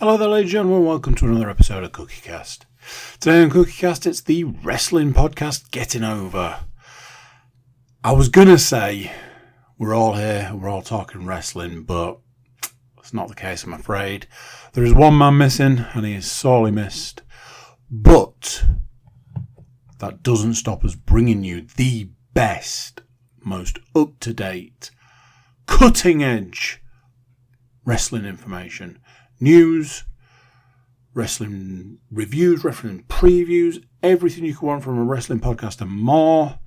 Hello there, ladies and gentlemen. Welcome to another episode of CookieCast. Today on CookieCast, it's the wrestling podcast Getting Over. I was going to say we're all here, we're all talking wrestling, but it's not the case, I'm afraid. There is one man missing, and he is sorely missed. But that doesn't stop us bringing you the best, most up-to-date, cutting-edge wrestling information. News, wrestling reviews, wrestling previews, everything you can want from a wrestling podcast and more.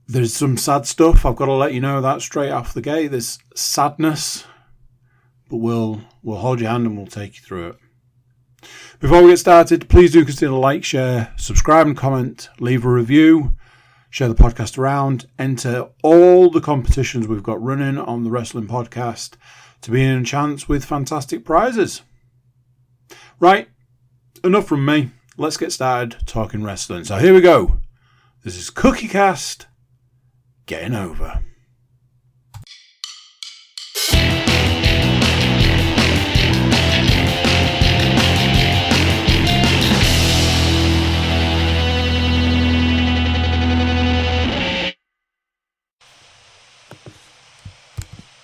There's some sad stuff. I've got to let you know that straight off the gate. There's sadness, but we'll hold your hand and we'll take you through it. Before we get started, please do consider like, share, subscribe and comment, leave a review, share the podcast around, enter all the competitions we've got running on the wrestling podcast to be in a chance with fantastic prizes. Right, enough from me. Let's get started talking wrestling. So here we go. This is CookieCast Getting Over.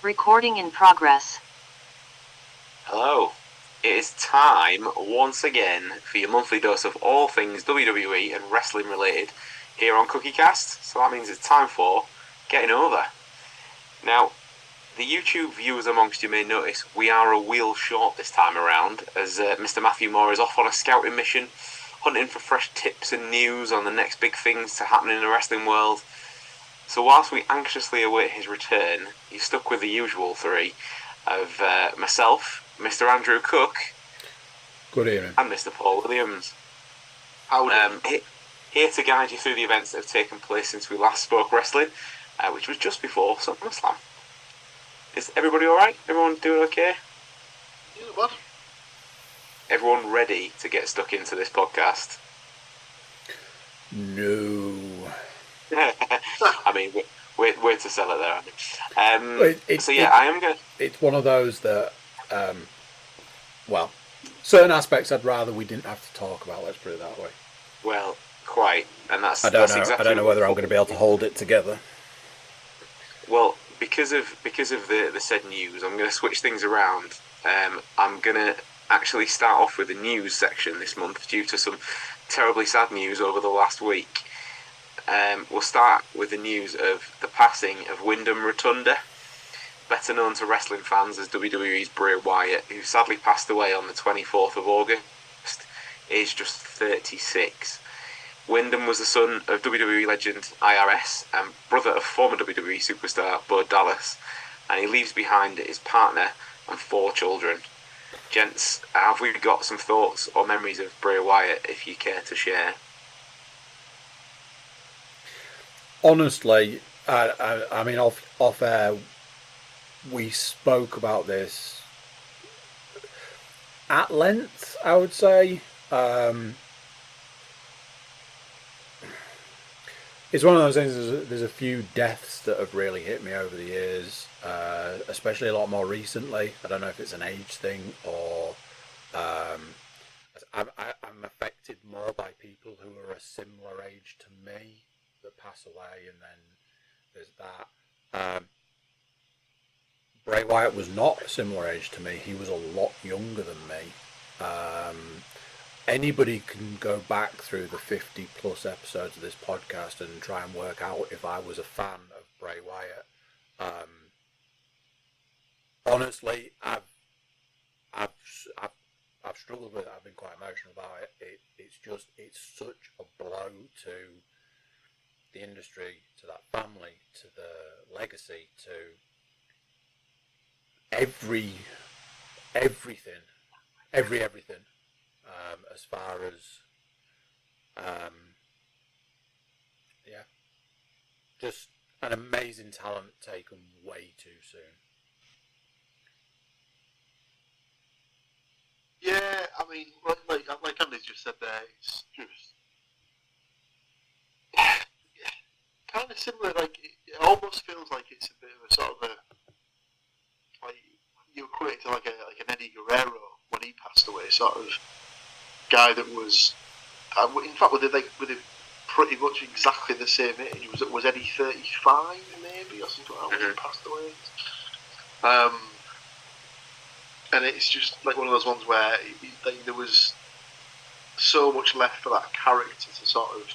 Recording in progress. Hello. It is time, once again, for your monthly dose of all things WWE and wrestling related here on CookieCast. So that means it's time for Getting Over. Now, the YouTube viewers amongst you may notice we are a wheel short this time around, as Mr. Matthew Moore is off on a scouting mission, hunting for fresh tips and news on the next big things to happen in the wrestling world. So whilst we anxiously await his return, he's stuck with the usual three of myself, Mr. Andrew Cook, good evening, and Mr. Paul Williams. Here to guide you through the events that have taken place since we last spoke wrestling, which was just before SummerSlam. Is everybody alright? Everyone doing okay? Yeah, what? Everyone ready to get stuck into this podcast? No. I mean, way to sell it there, Andy. I am going to... It's one of those that, certain aspects I'd rather we didn't have to talk about, let's put it that way. Well, quite, and that's I don't exactly know whether I'm going to be able to hold it together. Well, because of the said news, I'm going to switch things around. I'm going to actually start off with the news section this month due to some terribly sad news over the last week. We'll start with the news of the passing of Wyndham Rotunda, better known to wrestling fans as WWE's Bray Wyatt, who sadly passed away on the 24th of August, aged just 36. Wyndham was the son of WWE legend IRS and brother of former WWE superstar Bo Dallas, and he leaves behind his partner and 4 children. Gents, have we got some thoughts or memories of Bray Wyatt, if you care to share? Honestly, I mean, off air, we spoke about this at length, I would say. It's one of those things, there's a few deaths that have really hit me over the years, especially a lot more recently. I don't know if it's an age thing or I'm affected more by people who are a similar age to me that pass away, and then there's that. Bray Wyatt was not a similar age to me. He was a lot younger than me. Anybody can go back through the 50 plus episodes of this podcast and try and work out if I was a fan of Bray Wyatt. Honestly, I've struggled with it. I've been quite emotional about it. It's such a blow to the industry, to that family, to the legacy, to everything, as far as just an amazing talent taken way too soon. Yeah, I mean, like Andy just said there, it's just kind of similar. Like it almost feels like it's a bit of a sort of a, like you equate it to like an Eddie Guerrero when he passed away. Sort of guy that was, in fact, were they pretty much exactly the same age? Was Eddie 35 maybe or something like that when he passed away? And it's just like one of those ones where there was so much left for that character to sort of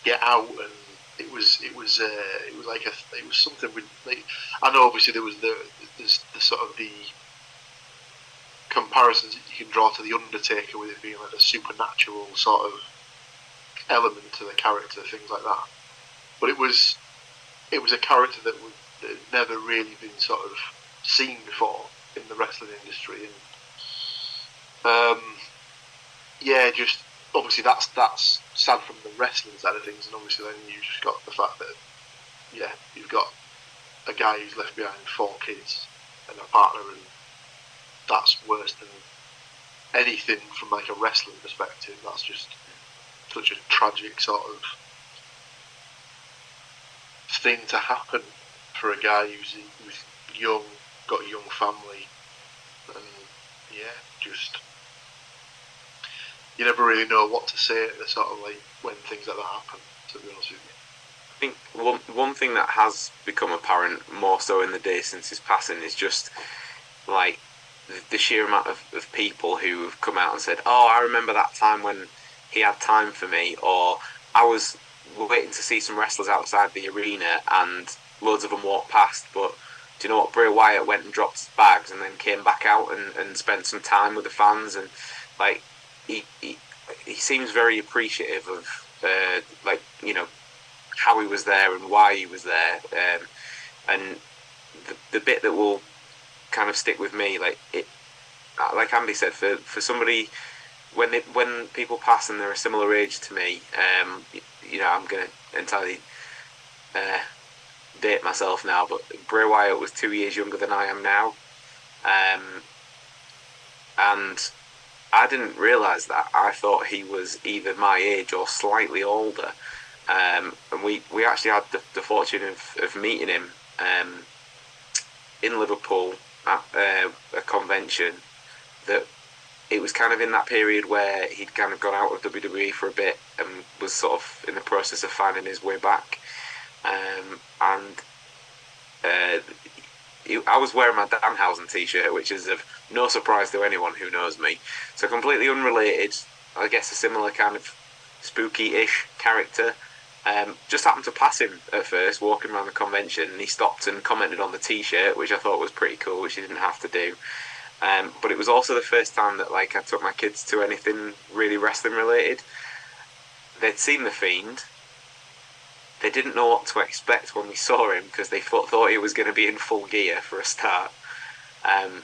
get out, and it was something with. Like, I know obviously there's the sort of the comparisons that you can draw to the Undertaker with it being like a supernatural sort of element to the character, things like that. But it was a character that had never really been sort of seen before in the wrestling industry, and just obviously that's sad from the wrestling side of things, and obviously then you just got the fact that you've got a guy who's left behind 4 kids and a partner, and that's worse than anything from like a wrestling perspective. That's just such a tragic sort of thing to happen for a guy who's young, got a young family, and just you never really know what to say at the sort of like when things like that happen, to be honest with you. I think one thing that has become apparent more so in the days since his passing is just like the sheer amount of people who have come out and said, "Oh, I remember that time when he had time for me," or "I was waiting to see some wrestlers outside the arena and loads of them walked past, but do you know what, Bray Wyatt went and dropped his bags and then came back out and spent some time with the fans," and like he seems very appreciative of how he was there and why he was there, and the bit that will kind of stick with me, like Andy said, for somebody when people pass and they're a similar age to me, I'm going to entirely date myself now, but Bray Wyatt was 2 years younger than I am now, and I didn't realise that. I thought he was either my age or slightly older, and we actually had the fortune of meeting him in Liverpool at a convention. That it was kind of in that period where he'd kind of gone out of WWE for a bit and was sort of in the process of finding his way back, I was wearing my Danhausen t-shirt, which is of no surprise to anyone who knows me. So completely unrelated, I guess a similar kind of spooky-ish character. Just happened to pass him at first, walking around the convention, and he stopped and commented on the t-shirt, which I thought was pretty cool, which he didn't have to do. But it was also the first time that I took my kids to anything really wrestling related. They'd seen The Fiend. They didn't know what to expect when we saw him because they thought he was going to be in full gear for a start. And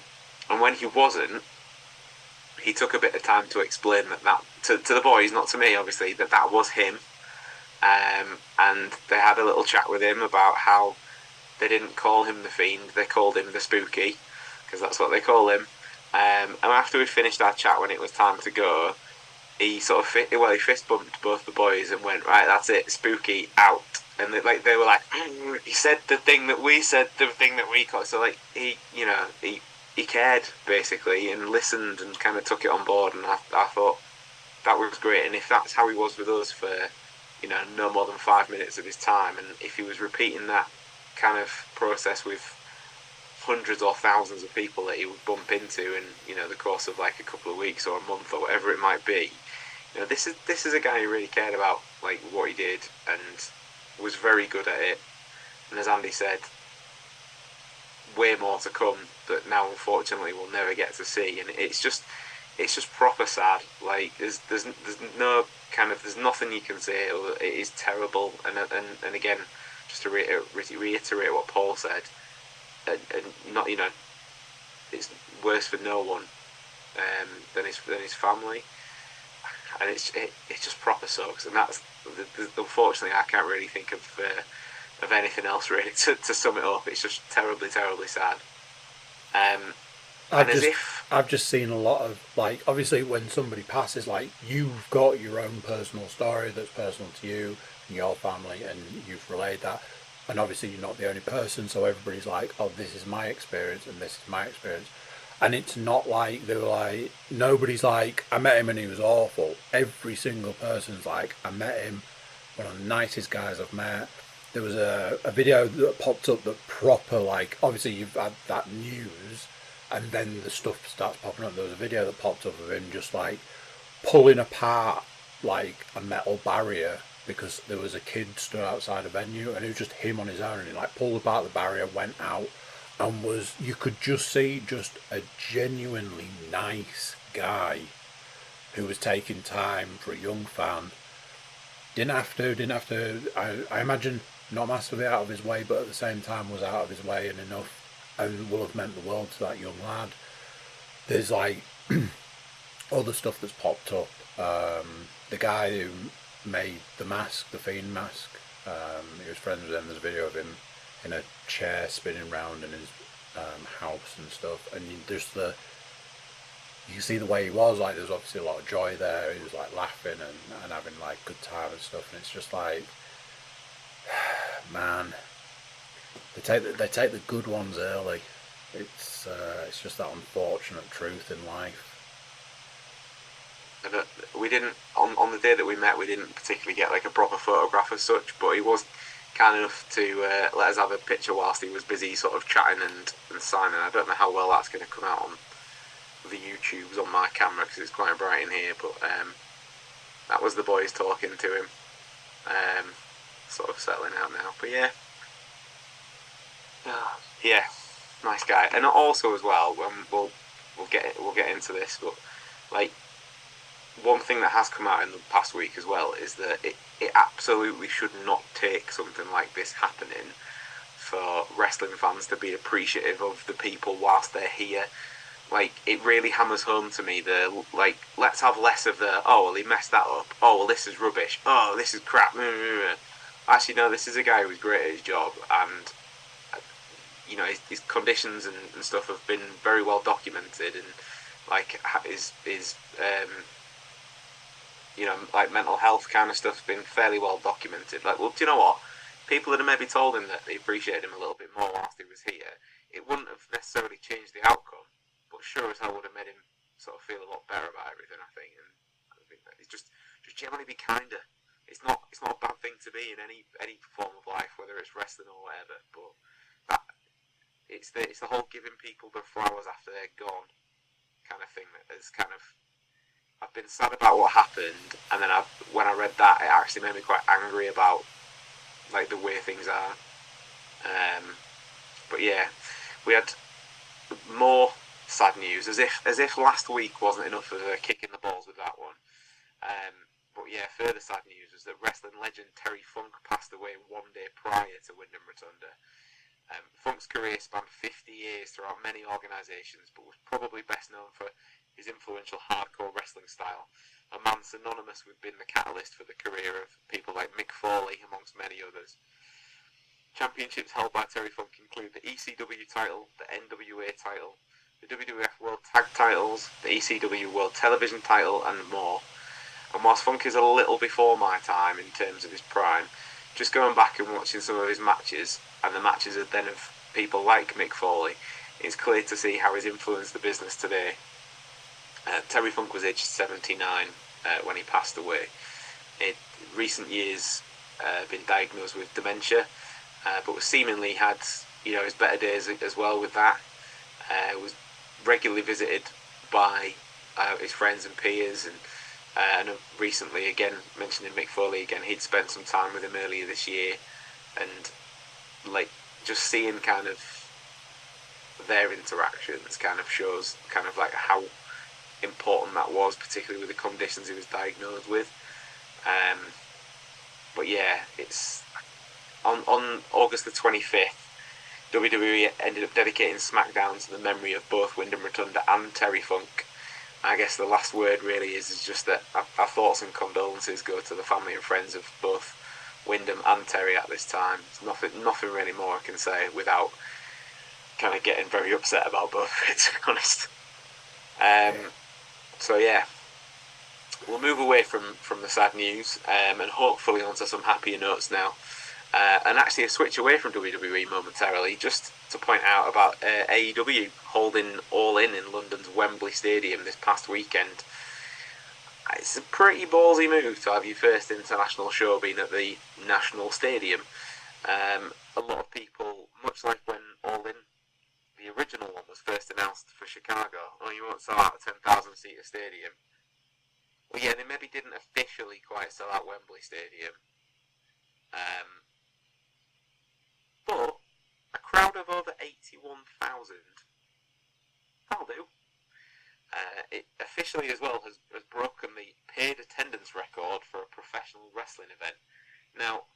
when he wasn't, he took a bit of time to explain that to the boys, not to me obviously, that was him. And they had a little chat with him about how they didn't call him the Fiend, they called him the Spooky, because that's what they call him. And after we finished our chat, when it was time to go, he sort of he fist bumped both the boys and went, "Right, that's it, Spooky out." And they were like, "He said the thing that we said, the thing that we called." So he cared basically and listened and kind of took it on board. And I thought that was great. And if that's how he was with us for no more than 5 minutes of his time, and if he was repeating that kind of process with hundreds or thousands of people that he would bump into in the course of like a couple of weeks or a month or whatever it might be, this is a guy who really cared about like what he did and was very good at it. And as Andy said, way more to come that now unfortunately we'll never get to see. And it's just proper sad. Like there's no kind of, there's nothing you can say. It is terrible. And again, just to reiterate what Paul said, and not it's worse for no one than his family, and it just proper sucks. And that's unfortunately I can't really think of anything else really to sum it up. It's just terribly sad. I've just seen a lot of, like, obviously when somebody passes, like, you've got your own personal story that's personal to you and your family, and you've relayed that, and obviously you're not the only person, so everybody's like, oh, this is my experience and this is my experience. And it's not like they were like, nobody's like, I met him and he was awful. Every single person's like, I met him, one of the nicest guys I've met. There was a video that popped up that proper, like, obviously you've had that news, and then the stuff starts popping up. There was a video that popped up of him just like pulling apart like a metal barrier because there was a kid stood outside a venue, and it was just him on his own, and he like pulled apart the barrier, went out, and you could just see just a genuinely nice guy who was taking time for a young fan. Didn't have to, I imagine not massively out of his way, but at the same time was out of his way and enough, and will have meant the world to that young lad. There's like other stuff that's popped up. The guy who made the mask, the Fiend mask, he was friends with him. There's a video of him in a chair spinning round in his house and stuff, and you can see the way he was, like there's obviously a lot of joy there. He was like laughing and having like good time and stuff, and it's just like, man, they take the good ones early. It's just that unfortunate truth in life. And we didn't on the day that we met, we didn't particularly get like a proper photograph as such, but he was kind enough to let us have a picture whilst he was busy sort of chatting and signing. I don't know how well that's going to come out on the YouTubes on my camera because it's quite bright in here, but that was the boys talking to him, sort of settling out now. But yeah, nice guy. And also as well, we'll get into this, but like one thing that has come out in the past week as well is that it absolutely should not take something like this happening for wrestling fans to be appreciative of the people whilst they're here. Like, it really hammers home to me the, like, let's have less of the, oh, well, he messed that up. Oh, well, this is rubbish. Oh, this is crap. Actually, no, this is a guy who's great at his job, and, you know, his conditions and stuff have been very well documented, and, like, his you know, like, mental health kind of stuff's been fairly well documented. Like, well, do you know what? People had maybe told him that they appreciated him a little bit more whilst he was here. It wouldn't have necessarily changed the outcome, but sure as hell would have made him sort of feel a lot better about everything, I think. And I think that it's just generally be kinder. It's not a bad thing to be in any form of life, whether it's wrestling or whatever. But that it's the whole giving people their flowers after they're gone kind of thing that has kind of, I've been sad about what happened, and then when I read that, it actually made me quite angry about like the way things are. But yeah, we had more sad news, as if last week wasn't enough of a kick in the balls with that one. But yeah, further sad news was that wrestling legend Terry Funk passed away 1 day prior to Wyndham Rotunda. Funk's career spanned 50 years throughout many organisations, but was probably best known for his influential hardcore wrestling style, a man synonymous with being the catalyst for the career of people like Mick Foley, amongst many others. Championships held by Terry Funk include the ECW title, the NWA title, the WWF World Tag titles, the ECW World Television title, and more. And whilst Funk is a little before my time in terms of his prime, just going back and watching some of his matches, and the matches then of people like Mick Foley, it's clear to see how he's influenced the business today. Terry Funk was aged 79 when he passed away. In recent years, been diagnosed with dementia, but seemingly had, you know, his better days as well with that. Was regularly visited by his friends and peers, and recently, again, mentioning Mick Foley again, he'd spent some time with him earlier this year, and like just seeing kind of their interactions kind of shows kind of like how important that was, particularly with the conditions he was diagnosed with. But yeah, it's on August the 25th, WWE ended up dedicating SmackDown to the memory of both Wyndham Rotunda and Terry Funk. I guess the last word really is just that our thoughts and condolences go to the family and friends of both Wyndham and Terry at this time. There's nothing really more I can say without kind of getting very upset about both of it, to be honest. So yeah, we'll move away from the sad news and hopefully onto some happier notes now. And actually a switch away from WWE momentarily, just to point out about AEW holding All In London's Wembley Stadium this past weekend. It's a pretty ballsy move to have your first international show being at the National Stadium. A lot of people, much like when All In, the original one, was first announced for Chicago, you won't sell out a 10,000 seater stadium. Well, yeah, they maybe didn't officially quite sell out Wembley Stadium. But a crowd of over 81,000, that'll do. It officially as well has broken the paid attendance record for a professional wrestling event. Now,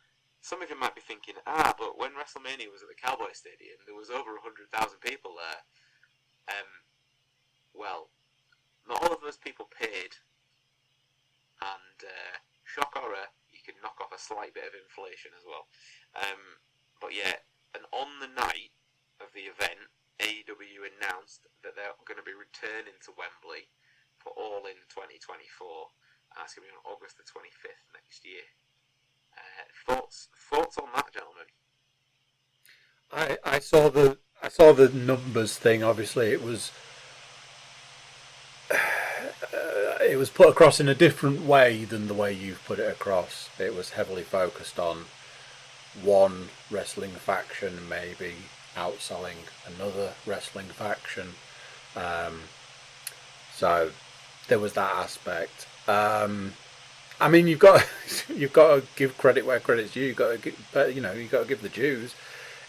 some of you might be thinking, but when WrestleMania was at the Cowboy Stadium, there was over 100,000 people there. Well, not all of those people paid, and shock horror, you can knock off a slight bit of inflation as well. But yeah, and on the night of the event, AEW announced that they're going to be returning to Wembley for All In 2024. It's going to be on August the 25th next year. Thoughts on that, gentlemen? I saw the numbers thing. Obviously, it was put across in a different way than the way you've put it across. It was heavily focused on one wrestling faction maybe outselling another wrestling faction. So there was that aspect. I mean, you've got to give credit where credit's due. You've got to give, you've got to give the dues.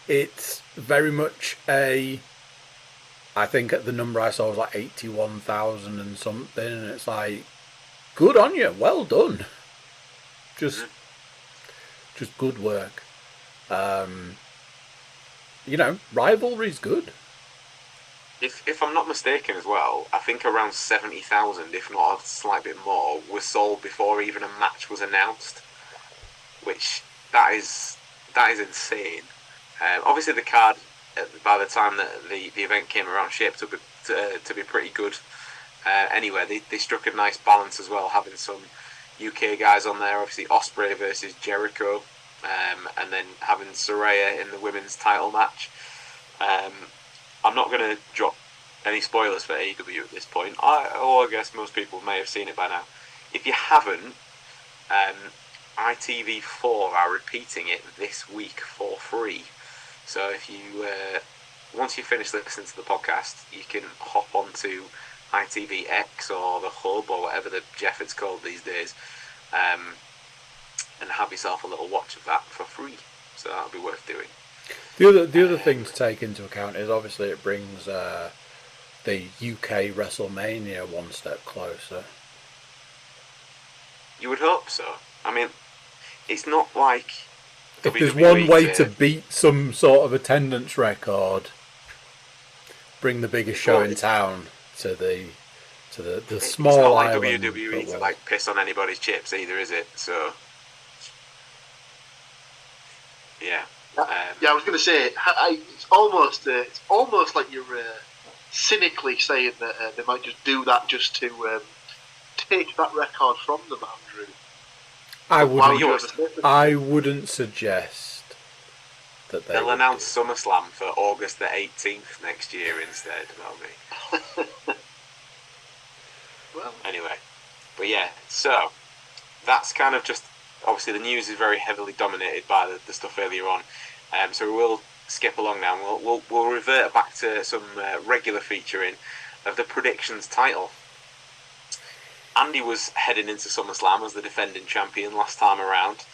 It's very much I think the number I saw was like 81,000 and something, and it's like, good on you, well done. Just good work. Rivalry's good. If I'm not mistaken as well, I think around 70,000, if not a slight bit more, were sold before even a match was announced. Which, that is insane. Obviously the card, by the time that the event came around, shaped up to be pretty good. Anyway, they struck a nice balance as well, having some UK guys on there, obviously Ospreay versus Jericho, and then having Saraya in the women's title match. I'm not going to drop any spoilers for AEW at this point. I guess most people may have seen it by now. If you haven't, ITV4 are repeating it this week for free. So if you, once you finish listening to the podcast, you can hop onto ITVX or the Hub or whatever the Jeffords called these days, and have yourself a little watch of that for free. So that'll be worth doing. The other thing to take into account is obviously it brings the UK WrestleMania one step closer. You would hope so. I mean, it's not like if there's one way to beat some sort of attendance record, bring the biggest show in town to the small it's not like island. WWE to like piss on anybody's chips either, is it? So yeah. I was going to say, it's almost like you're cynically saying that they might just do that just to take that record from them, Andrew. I wouldn't suggest that they'll announce SummerSlam for August the 18th next year instead, maybe. Well, anyway, but yeah, so that's kind of just, obviously the news is very heavily dominated by the stuff earlier on, so we will skip along now and we'll revert back to some regular featuring of the predictions title. Andy was heading into SummerSlam as the defending champion last time around,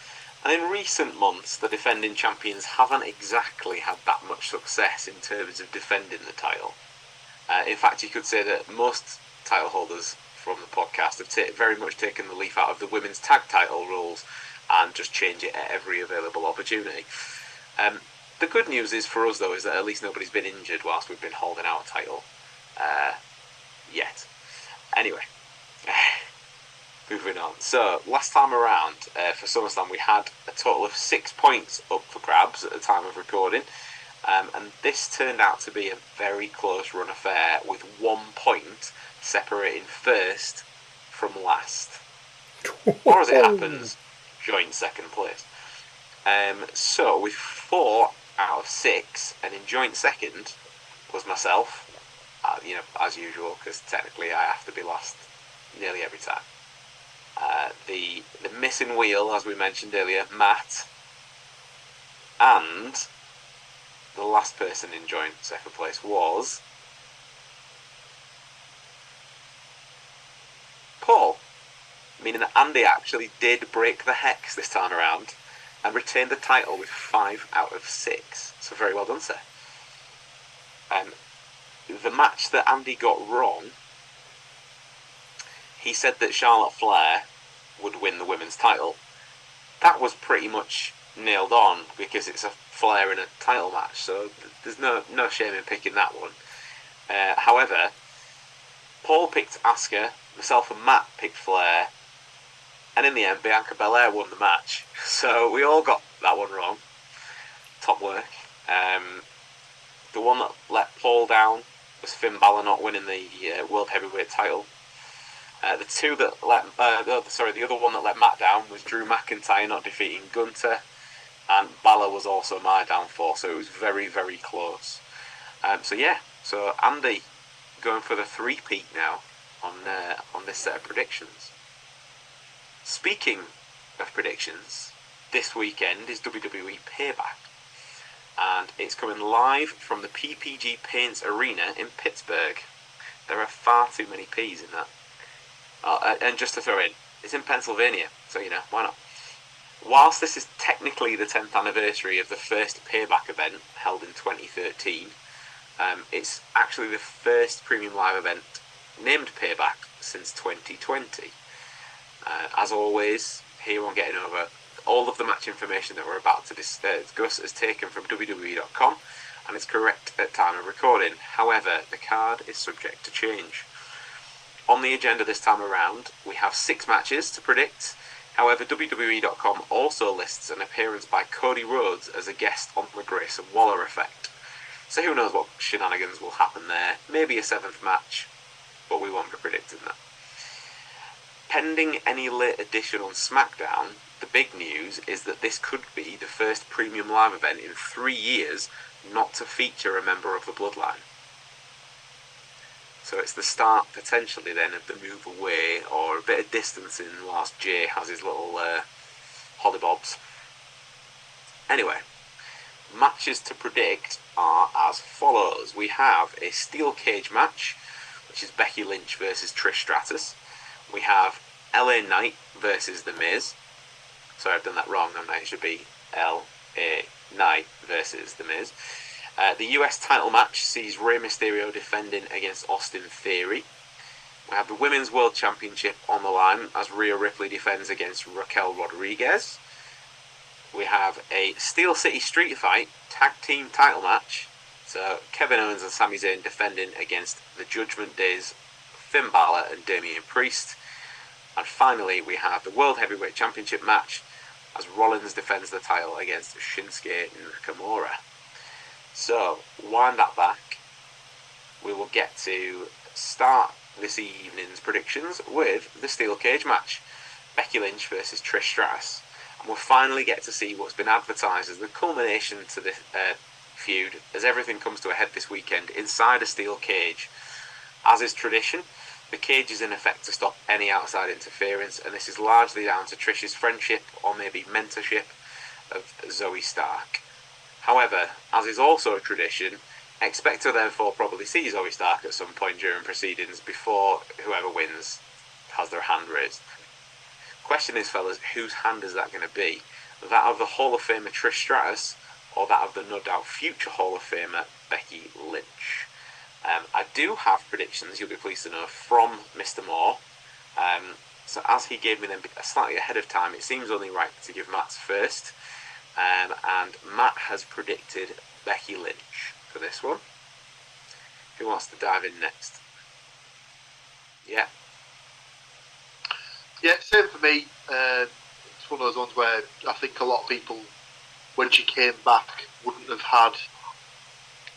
and in recent months the defending champions haven't exactly had that much success in terms of defending the title. In fact, you could say that most title holders from the podcast have very much taken the leaf out of the women's tag title rules and just change it at every available opportunity. The good news is for us though is that at least nobody's been injured whilst we've been holding our title yet. Anyway, moving on. So last time around for SummerSlam we had a total of 6 points up for grabs at the time of recording, and this turned out to be a very close run affair with 1 point separating first from last, or as it happens, joint second place. So with 4 out of 6, and in joint second was myself. As usual, because technically I have to be last nearly every time. The missing wheel, as we mentioned earlier, Matt, and the last person in joint second place was Paul, meaning that Andy actually did break the hex this time around and retained the title with 5 out of 6. So very well done, sir. The match that Andy got wrong, he said that Charlotte Flair would win the women's title. That was pretty much nailed on because it's a Flair in a title match, so there's no shame in picking that one. However, Paul picked Asuka, myself and Matt picked Flair, and in the end Bianca Belair won the match. So we all got that one wrong. Top work. The one that let Paul down was Finn Balor not winning the World Heavyweight title. The other one that let Matt down was Drew McIntyre not defeating Gunther, and Balor was also my downfall, so it was very, very close. So Andy going for the 3-peat now on this set of predictions. Speaking of predictions, this weekend is WWE Payback, and it's coming live from the PPG Paints Arena in Pittsburgh. There are far too many P's in that. And just to throw in, it's in Pennsylvania, so why not? Whilst this is technically the 10th anniversary of the first Payback event held in 2013, it's actually the first premium live event named Payback since 2020. As always, here on Getting Over, all of the match information that we're about to discuss is taken from WWE.com, and it's correct at time of recording. However, the card is subject to change. On the agenda this time around, we have 6 matches to predict. However, WWE.com also lists an appearance by Cody Rhodes as a guest on the Grayson Waller effect. So who knows what shenanigans will happen there. Maybe a 7th match, but we won't be predicting that. Pending any late addition on SmackDown, the big news is that this could be the first premium live event in 3 years not to feature a member of the Bloodline. So it's the start, potentially, then, of the move away, or a bit of distancing whilst Jay has his little hollybobs. Anyway, matches to predict are as follows. We have a steel cage match, which is Becky Lynch versus Trish Stratus. We have LA Knight versus The Miz. Sorry, I've done that wrong, haven't I? It should be LA Knight versus The Miz. The US title match sees Rey Mysterio defending against Austin Theory. We have the Women's World Championship on the line as Rhea Ripley defends against Raquel Rodriguez. We have a Steel City Street Fight tag team title match. So Kevin Owens and Sami Zayn defending against the Judgment Day's Finn Balor and Damian Priest. And finally, we have the World Heavyweight Championship match as Rollins defends the title against Shinsuke Nakamura. So, wind that back. We will get to start this evening's predictions with the steel cage match. Becky Lynch versus Trish Stratus. And we'll finally get to see what's been advertised as the culmination to the feud as everything comes to a head this weekend inside a steel cage. As is tradition, the cage is in effect to stop any outside interference, and this is largely down to Trish's friendship or maybe mentorship of Zoe Stark. However, as is also a tradition, expect to therefore probably see Zoe Stark at some point during proceedings before whoever wins has their hand raised. Question is, fellas, whose hand is that going to be? That of the Hall of Famer Trish Stratus, or that of the no doubt future Hall of Famer Becky Lynch? I do have predictions, you'll be pleased to know, from Mr. Moore. So as he gave me them slightly ahead of time, it seems only right to give Matt's first. And Matt has predicted Becky Lynch for this one. Who wants to dive in next? Yeah. Yeah, same for me. It's one of those ones where I think a lot of people, when she came back, wouldn't have had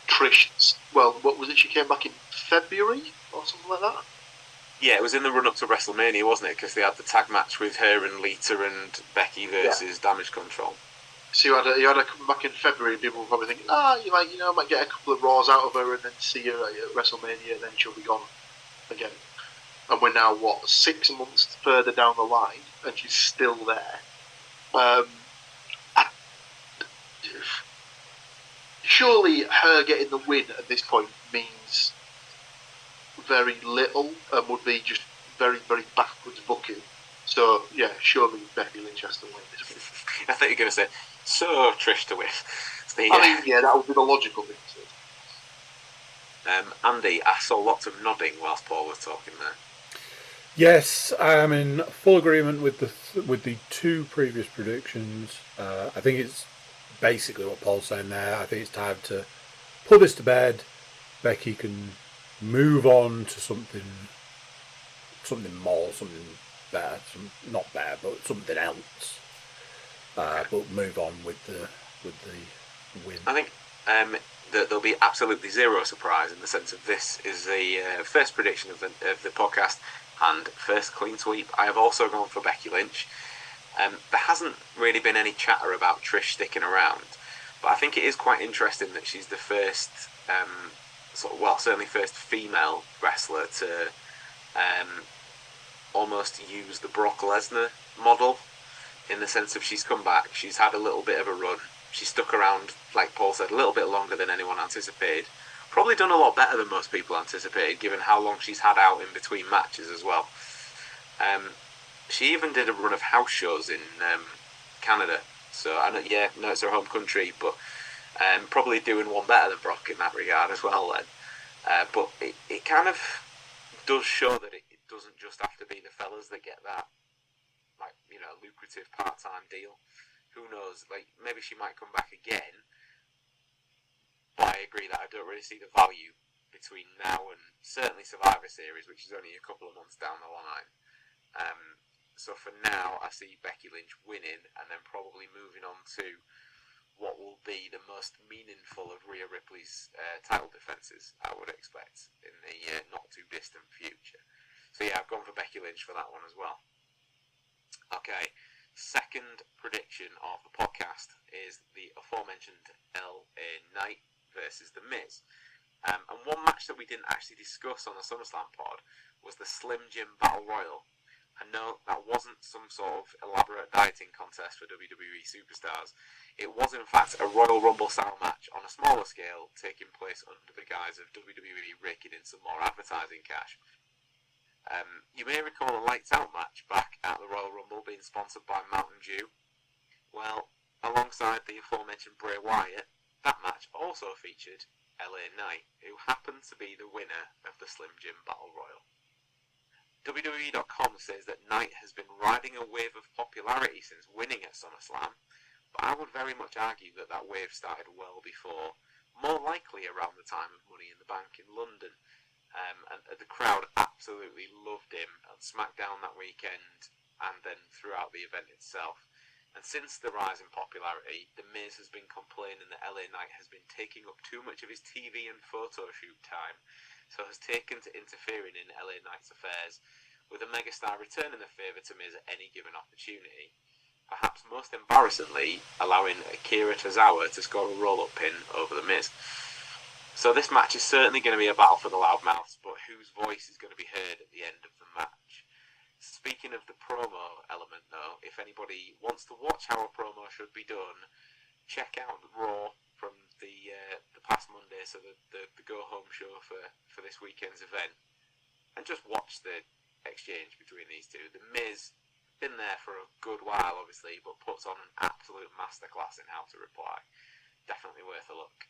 Trish. Well, what was it? She came back in February or something like that? Yeah, it was in the run-up to WrestleMania, wasn't it? Because they had the tag match with her and Lita and Becky versus Damage Control. So you had her coming back in February. People were probably thinking, I might get a couple of Raws out of her and then see her at WrestleMania, and then she'll be gone again. And we're now 6 months further down the line, and she's still there. Surely her getting the win at this point means very little and would be just very, very backwards booking. So, yeah, surely Becky Lynch has to win this week. I thought you were going to say, so Trish to win. That would be the logical thing to say. Andy, I saw lots of nodding whilst Paul was talking there. Yes, I am in full agreement with the two previous predictions. I think it's basically what Paul's saying there. I think it's time to put this to bed. Becky can move on to something more, something better, not better, but something else. But move on with the win. I think that there'll be absolutely zero surprise in the sense of this is the first prediction of the podcast and first clean sweep. I have also gone for Becky Lynch. There hasn't really been any chatter about Trish sticking around, but I think it is quite interesting that she's the first, certainly first female wrestler to almost use the Brock Lesnar model, in the sense of she's come back, she's had a little bit of a run, she stuck around, like Paul said, a little bit longer than anyone anticipated. Probably done a lot better than most people anticipated, given how long she's had out in between matches as well. She even did a run of house shows in Canada, so I know, it's her home country, but probably doing one better than Brock in that regard as well then. But it kind of does show that it doesn't just have to be the fellas that get that, lucrative part-time deal. Who knows, maybe she might come back again, but I agree that I don't really see the value between now and certainly Survivor Series, which is only a couple of months down the line. So for now, I see Becky Lynch winning and then probably moving on to what will be the most meaningful of Rhea Ripley's title defences, I would expect, in the not-too-distant future. So yeah, I've gone for Becky Lynch for that one as well. Okay, second prediction of the podcast is the aforementioned LA Knight versus The Miz. And one match that we didn't actually discuss on the SummerSlam pod was the Slim Jim Battle Royal. I know that wasn't some sort of elaborate dieting contest for WWE superstars. It was in fact a Royal Rumble style match on a smaller scale, taking place under the guise of WWE raking in some more advertising cash. You may recall a lights out match back at the Royal Rumble being sponsored by Mountain Dew. Well, alongside the aforementioned Bray Wyatt, that match also featured LA Knight, who happened to be the winner of the Slim Jim Battle Royal. WWE.com says that Knight has been riding a wave of popularity since winning at SummerSlam, but I would very much argue that that wave started well before, more likely around the time of Money in the Bank in London. And the crowd absolutely loved him on SmackDown that weekend and then throughout the event itself. And since the rise in popularity, The Miz has been complaining that LA Knight has been taking up too much of his TV and photo shoot time, so has taken to interfering in LA Knight's affairs, with a megastar returning the favour to Miz at any given opportunity. Perhaps most embarrassingly, allowing Akira Tozawa to score a roll-up pin over The Miz. So this match is certainly going to be a battle for the loudmouths, but whose voice is going to be heard at the end of the match? Speaking of the promo element, though, if anybody wants to watch how a promo should be done, check out the Raw from the past Monday, so the go-home show for this weekend's event, and just watch the exchange between these two. The Miz, been there for a good while, obviously, but puts on an absolute masterclass in how to reply. Definitely worth a look.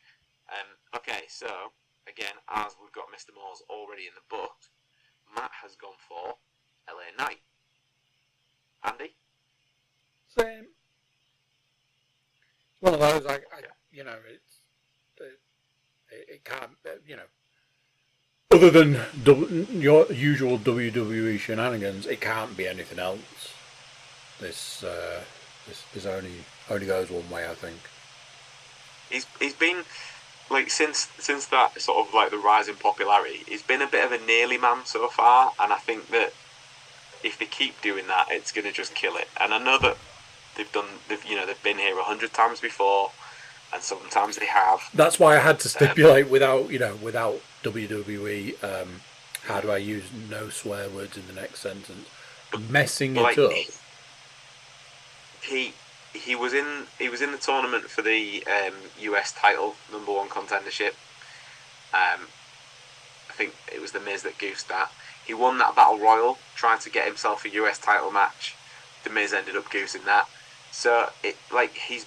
Okay, so, again, as we've got Mr. Moore's already in the book, Matt has gone for LA Knight. Andy? Same. It's one of those, it can't, other than your usual WWE shenanigans, it can't be anything else. This only goes one way, I think. He's been, since that sort of the rise in popularity, he's been a bit of a nearly man so far, and I think that if they keep doing that, it's going to just kill it. And I know that they've been here 100 times before, and sometimes they have. That's why I had to stipulate without WWE. How do I use no swear words in the next sentence? Messing it up. He was in the tournament for the US title, number one contendership. I think it was the Miz that goosed that. He won that battle royal, trying to get himself a US title match. The Miz ended up goosing that. So he's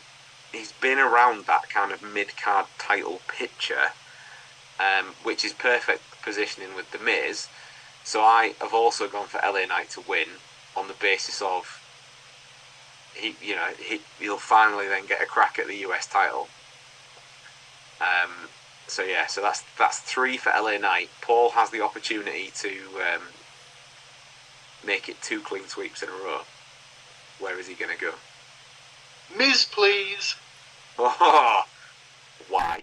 been around that kind of mid-card title picture, which is perfect positioning with the Miz. So I have also gone for LA Knight to win on the basis of he'll finally then get a crack at the US title. So that's 3 for LA Knight. Paul has the opportunity to make it 2 clean sweeps in a row. Where is he going to go? Miz, please. Oh, why?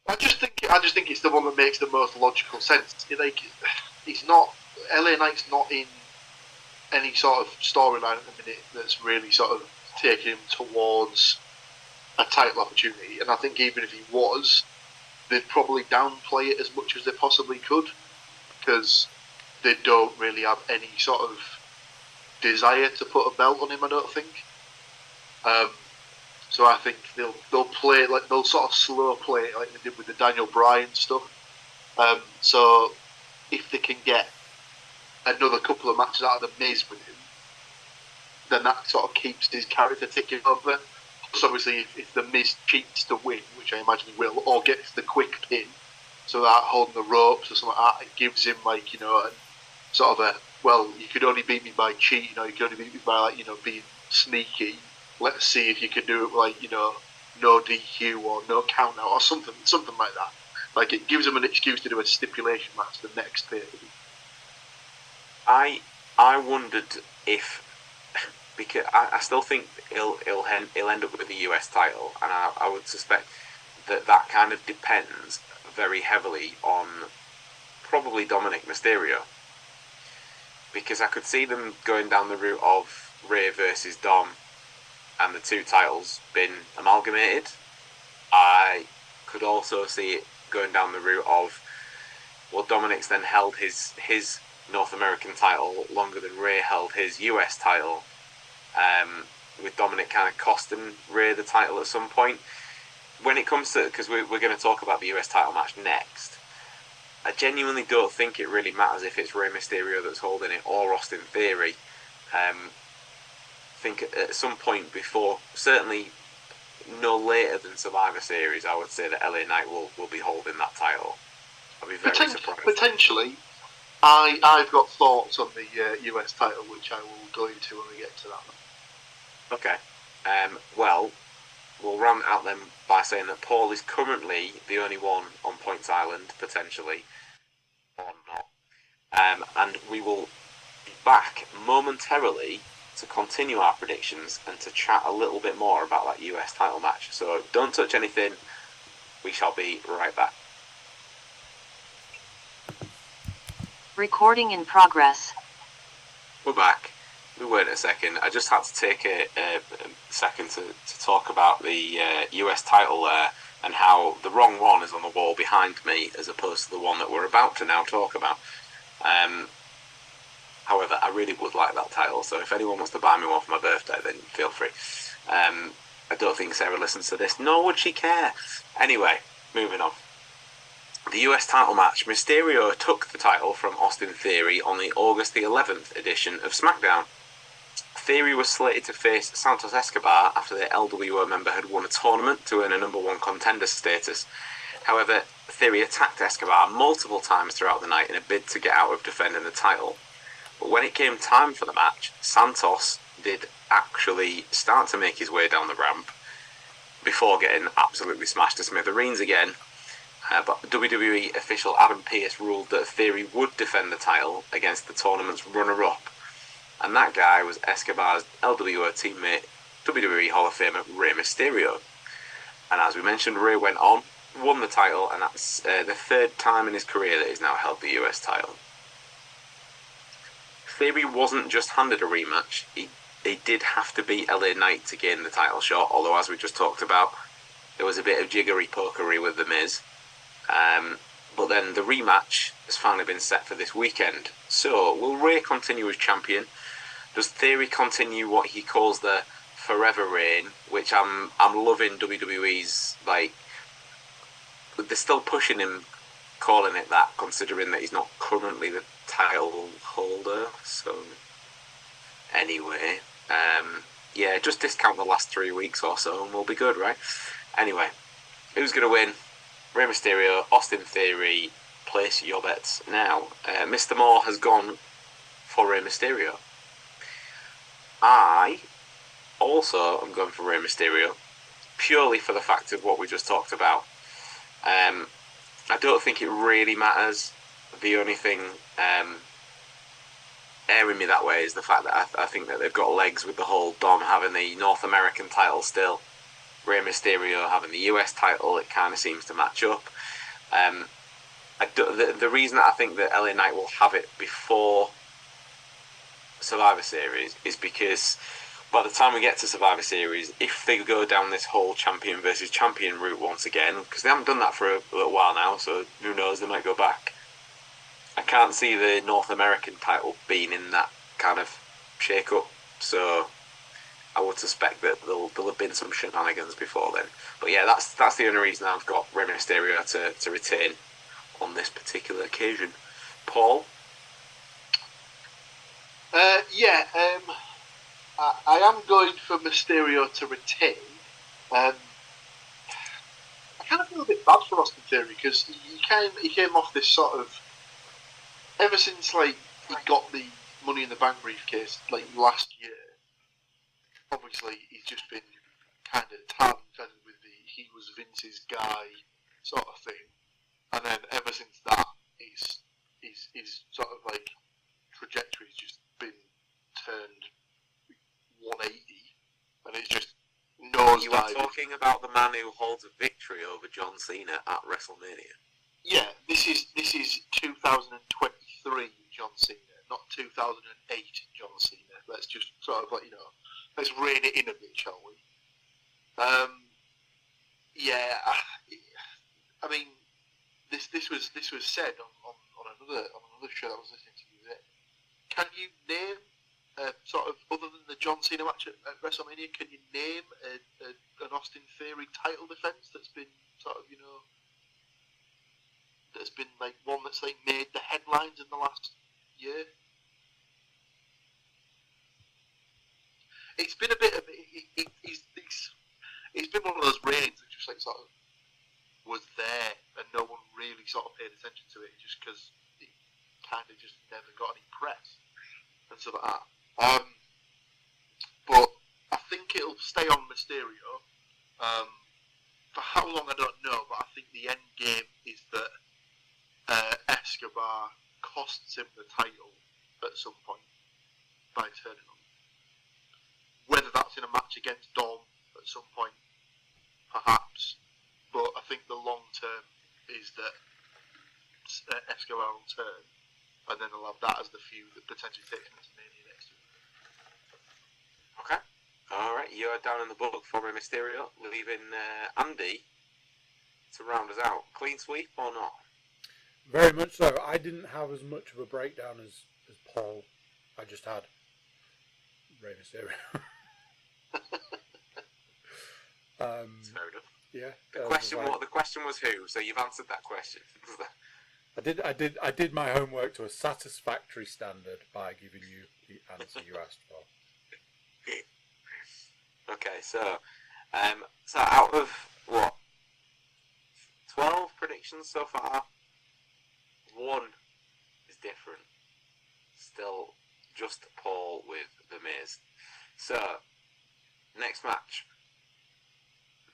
I just think it's the one that makes the most logical sense. He's not. LA Knight's not in any sort of storyline at the minute that's really sort of taking him towards a title opportunity. And I think even if he was, they'd probably downplay it as much as they possibly could, because they don't really have any sort of desire to put a belt on him, I don't think. So I think they'll play like they'll sort of slow play it like they did with the Daniel Bryan stuff. So if they can get another couple of matches out of the Miz with him, then that sort of keeps his character ticking over. So obviously, if the Miz cheats to win, which I imagine he will, or gets the quick pin, so that holding the ropes or something like that, it gives him sort of you could only beat me by cheating, or you could only beat me by being sneaky. Let's see if you can do it no DQ or no count out or something like that. Like, it gives him an excuse to do a stipulation match the next pay-per-view. I wondered if, because I still think he'll end up with the US title, and I would suspect that kind of depends very heavily on probably Dominic Mysterio, because I could see them going down the route of Rey versus Dom and the 2 titles being amalgamated. I could also see it going down the route of, well, Dominic's then held his North American title longer than Rey held his US title, with Dominic kind of costing Rey the title at some point. When it comes to, because we're going to talk about the US title match next, I genuinely don't think it really matters if it's Rey Mysterio that's holding it or Austin Theory. I think at some point before, certainly no later than Survivor Series, I would say that LA Knight will be holding that title. I'd be very surprised. Potentially. I've got thoughts on the US title, which I will go into when we get to that. Okay. Well, we'll round it out then by saying that Paul is currently the only one on Points Island, potentially, or not. And we will be back momentarily to continue our predictions and to chat a little bit more about that US title match. So don't touch anything. We shall be right back. Recording in progress. We're back. We wait a second. I just had to take a second to talk about the US title there, and how the wrong one is on the wall behind me as opposed to the one that we're about to now talk about. However, I really would like that title, so if anyone wants to buy me one for my birthday, then feel free. I don't think Sarah listens to this, nor would she care. Anyway, moving on. The US title match. Mysterio took the title from Austin Theory on the August the 11th edition of SmackDown. Theory was slated to face Santos Escobar after the LWO member had won a tournament to earn a number 1 contender status. However, Theory attacked Escobar multiple times throughout the night in a bid to get out of defending the title. But when it came time for the match, Santos did actually start to make his way down the ramp before getting absolutely smashed to smithereens again. But WWE official Adam Pearce ruled that Theory would defend the title against the tournament's runner-up, and that guy was Escobar's LWO teammate, WWE Hall of Famer Rey Mysterio. And as we mentioned, Rey went on, won the title, and that's the 3rd time in his career that he's now held the US title. Theory wasn't just handed a rematch, he he did have to beat LA Knight to gain the title shot, although as we just talked about, there was a bit of jiggery-pokery with The Miz. But then the rematch has finally been set for this weekend. So, will Rey continue as champion? Does Theory continue what he calls the forever reign, which I'm loving WWE's, like, they're still pushing him, calling it that, considering that he's not currently the title holder. So, anyway, yeah, just discount the last 3 weeks or so and we'll be good, right? Anyway, who's going to win? Rey Mysterio, Austin Theory, place your bets now. Mr. Moore has gone for Rey Mysterio. I also am going for Rey Mysterio, purely for the fact of what we just talked about. I don't think it really matters. The only thing airing me that way is the fact that I think that they've got legs with the whole Dom having the North American title still. Rey Mysterio having the US title, it kind of seems to match up. The reason that I think that LA Knight will have it before Survivor Series is because by the time we get to Survivor Series, if they go down this whole champion versus champion route once again, because they haven't done that for a little while now, so who knows, they might go back. I can't see the North American title being in that kind of shake-up, so I would suspect that there'll have been some shenanigans before then. But yeah, that's the only reason I've got Rey Mysterio to retain on this particular occasion. Paul? I am going for Mysterio to retain. I kind of feel a bit bad for Austin Theory because he came off this sort of, ever since like he got the Money in the Bank briefcase like last year. Obviously, he's just been kind of tarred and feathered with the he was Vince's guy sort of thing, and then ever since that, his sort of like trajectory's just been turned 180, and it's just nosediving. You are talking about the man who holds a victory over John Cena at WrestleMania. Yeah, this is 2023 John Cena, not 2008 John Cena. Let's just sort of like, let's rein it in a bit, shall we? I mean, this was said on another show that I was listening to today. Can you name sort of, other than the John Cena match at WrestleMania, can you name an Austin Theory title defense that's been sort of, that's been like one that's like made the headlines in the last year? It's been a bit of it's been one of those reigns that just like sort of was there and no one really sort of paid attention to it just because it kind of just never got any press and stuff like that. But I think it'll stay on Mysterio. For how long I don't know, but I think the end game is that Escobar costs him the title at some point by turning on. Whether that's in a match against Dom at some point, perhaps. But I think the long term is that Escobar will turn, and then they'll have that as the feud that potentially takes him to Mania next year. Okay. Alright, you're down in the book for Rey Mysterio, leaving Andy to round us out. Clean sweep or not? Very much so. I didn't have as much of a breakdown as Paul. I just had Rey Mysterio. Fair enough. Yeah. The question was who, so you've answered that question. I did my homework to a satisfactory standard by giving you the answer you asked for. Okay, so out of what 12 predictions so far, one is different. Still just Paul with The Miz. So, next match.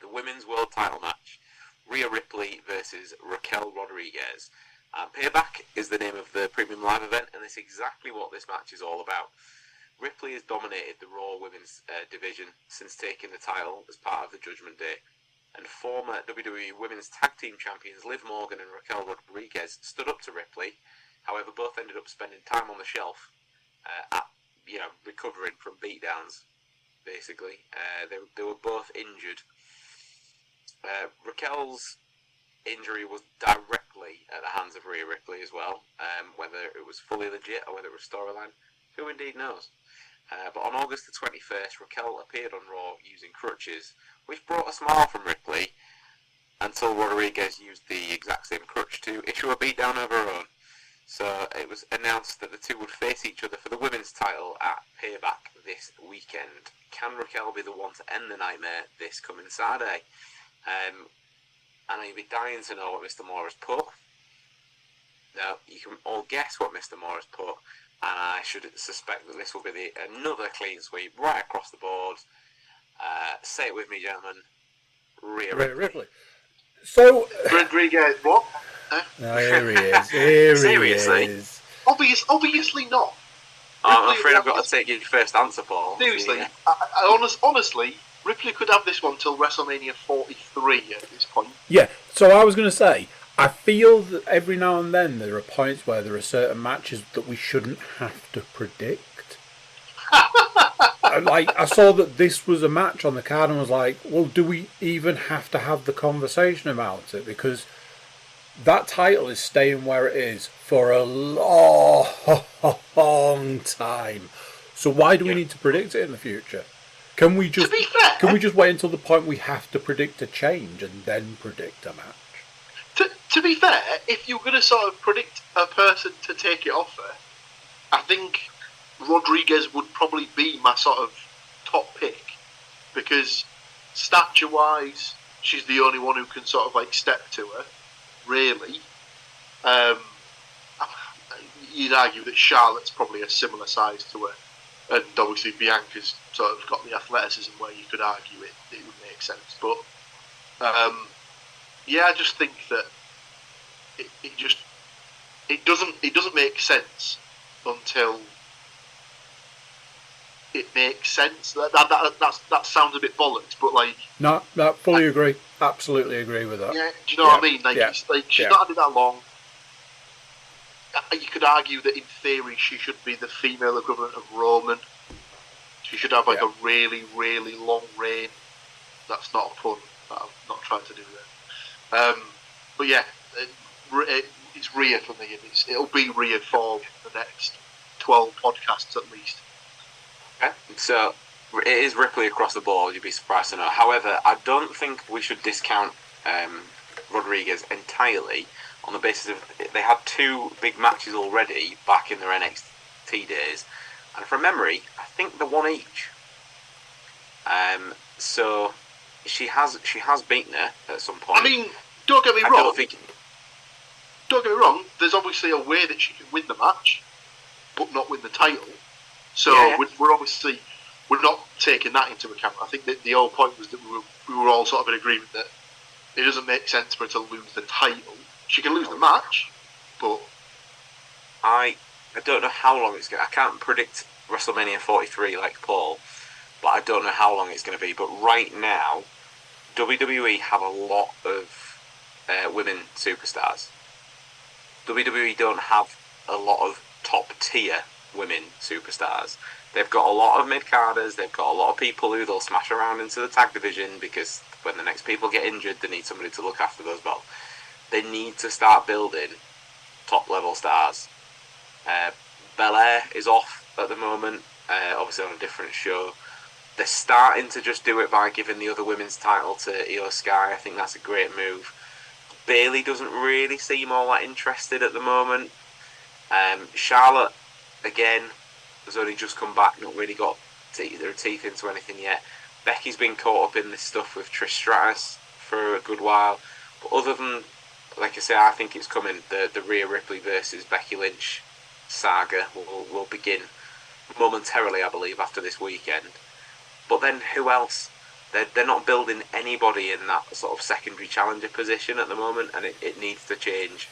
The Women's World Title match. Rhea Ripley versus Raquel Rodriguez. Payback is the name of the premium live event, and it's exactly what this match is all about. Ripley has dominated the Raw Women's division since taking the title as part of the Judgment Day. And former WWE Women's Tag Team Champions Liv Morgan and Raquel Rodriguez stood up to Ripley. However, both ended up spending time on the shelf at recovering from beatdowns. Basically, they were both injured. Raquel's injury was directly at the hands of Rhea Ripley as well. Whether it was fully legit or whether it was storyline, who indeed knows? But on August the 21st, Raquel appeared on Raw using crutches, which brought a smile from Ripley until Rodriguez used the exact same crutch to issue a beatdown of her own. So it was announced that the two would face each other for the women's title at Payback this weekend. Can Raquel be the one to end the nightmare this coming Saturday? I know you'll be dying to know what Mr. Moore has put. Now, you can all guess what Mr. Moore has put, and I should suspect that this will be another clean sweep right across the board. Say it with me, gentlemen. Rhea Ripley. So, Rodriguez, what? no, here he is. Here Seriously? he is. Obviously not. I'm afraid I've got to take your first answer, Paul. Seriously, Yeah. honestly, Ripley could have this one till WrestleMania 43 at this point. Yeah, so I was going to say, I feel that every now and then there are points where there are certain matches that we shouldn't have to predict. Like, I saw that this was a match on the card and was like, well, do we even have to have the conversation about it? Because that title is staying where it is for a long time. So why do we need to predict it in the future? Can we just wait until the point we have to predict a change and then predict a match? To be fair, if you're going to sort of predict a person to take it off her, I think Rodriguez would probably be my sort of top pick, because stature-wise, she's the only one who can sort of like step to her, really. You'd argue that Charlotte's probably a similar size to her, and obviously Bianca's sort of got the athleticism where you could argue it would make sense. But yeah, I just think that it doesn't make sense until it makes sense. That sounds a bit bollocks, but like, No, fully agree. Absolutely agree with that. yeah, do you know what I mean? Like, it's like she's not had it that long. You could argue that in theory she should be the female equivalent of Roman. She should have like a really, really long reign. That's not a pun that I'm not trying to do there. But yeah, it's Rhea for me, and it'll be Rhea for the next 12 podcasts at least. Okay. So it is Ripley across the board, you'd be surprised to know. However, I don't think we should discount Rodriguez entirely on the basis of they had two big matches already back in their NXT days, and from memory, I think they're one each. So she has beaten her at some point. I mean, don't get me wrong. There's obviously a way that she can win the match, but not win the title. So we're not taking that into account. I think that the whole point was that we were all sort of in agreement that it doesn't make sense for her to lose the title. She can lose the match, but I don't know how long it's going to... I can't predict WrestleMania 43 like Paul, but I don't know how long it's going to be. But right now, WWE have a lot of women superstars. WWE don't have a lot of top-tier women superstars. They've got a lot of mid-carders, they've got a lot of people who they'll smash around into the tag division because when the next people get injured, they need somebody to look after those belts. They need to start building top-level stars. Belair is off at the moment, obviously on a different show. They're starting to just do it by giving the other women's title to Io Sky. I think that's a great move. Bayley doesn't really seem all that interested at the moment. Charlotte, again, has only just come back, not really got their teeth into anything yet. Becky's been caught up in this stuff with Trish Stratus for a good while. But other than, like I say, I think it's coming. The Rhea Ripley versus Becky Lynch saga will begin momentarily, I believe, after this weekend. But then who else? They're not building anybody in that sort of secondary challenger position at the moment, and it needs to change.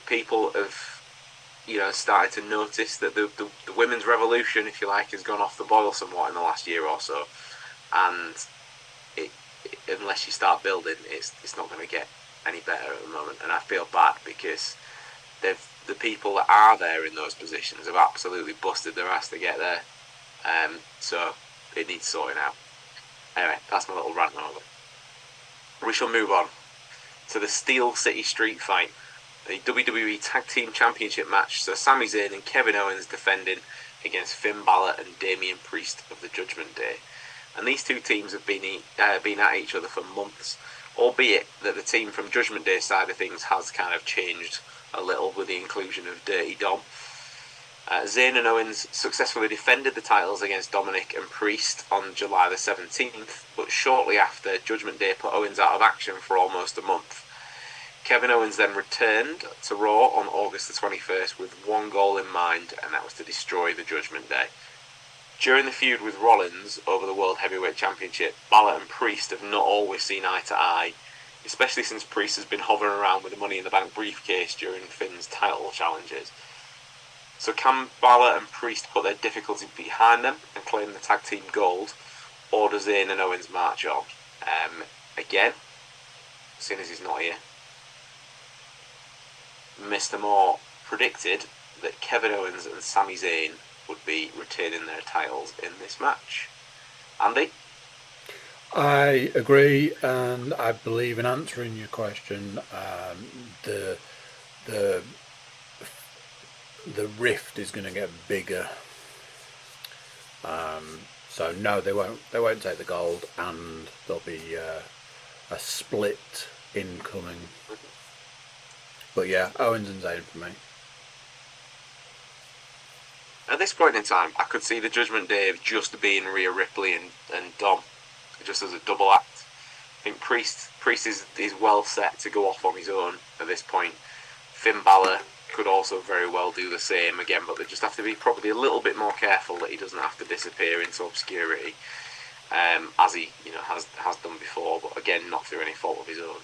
People have started to notice that the women's revolution, if you like, has gone off the boil somewhat in the last year or so, and unless you start building, it's not going to get any better at the moment. And I feel bad because they've the people that are there in those positions have absolutely busted their ass to get there. So it needs sorting out. Anyway, that's my little rant over. We shall move on to the Steel City Street Fight, the WWE Tag Team Championship match. So Sami Zayn and Kevin Owens defending against Finn Balor and Damian Priest of the Judgment Day. And these two teams have been at each other for months, albeit that the team from Judgment Day side of things has kind of changed a little with the inclusion of Dirty Dom. Zayn and Owens successfully defended the titles against Dominic and Priest on July the 17th, but shortly after, Judgment Day put Owens out of action for almost a month. Kevin Owens then returned to Raw on August the 21st with one goal in mind, and that was to destroy the Judgment Day. During the feud with Rollins over the World Heavyweight Championship, Balor and Priest have not always seen eye to eye, especially since Priest has been hovering around with the Money in the Bank briefcase during Finn's title challenges. So can Balor and Priest put their difficulty behind them and claim the tag team gold, or does Zayn and Owens march on? Again, seeing as he's not here, Mr. Moore predicted that Kevin Owens and Sami Zayn would be retaining their titles in this match. Andy? I agree, and I believe in answering your question, the rift is going to get bigger. So no, they won't take the gold, and there'll be a split incoming. But yeah, Owens and Zayn for me. At this point in time, I could see the Judgment Day just being Rhea Ripley and Dom, just as a double act. I think Priest is well set to go off on his own at this point. Finn Balor could also very well do the same again, but they just have to be probably a little bit more careful that he doesn't have to disappear into obscurity, as he has done before, but again not through any fault of his own.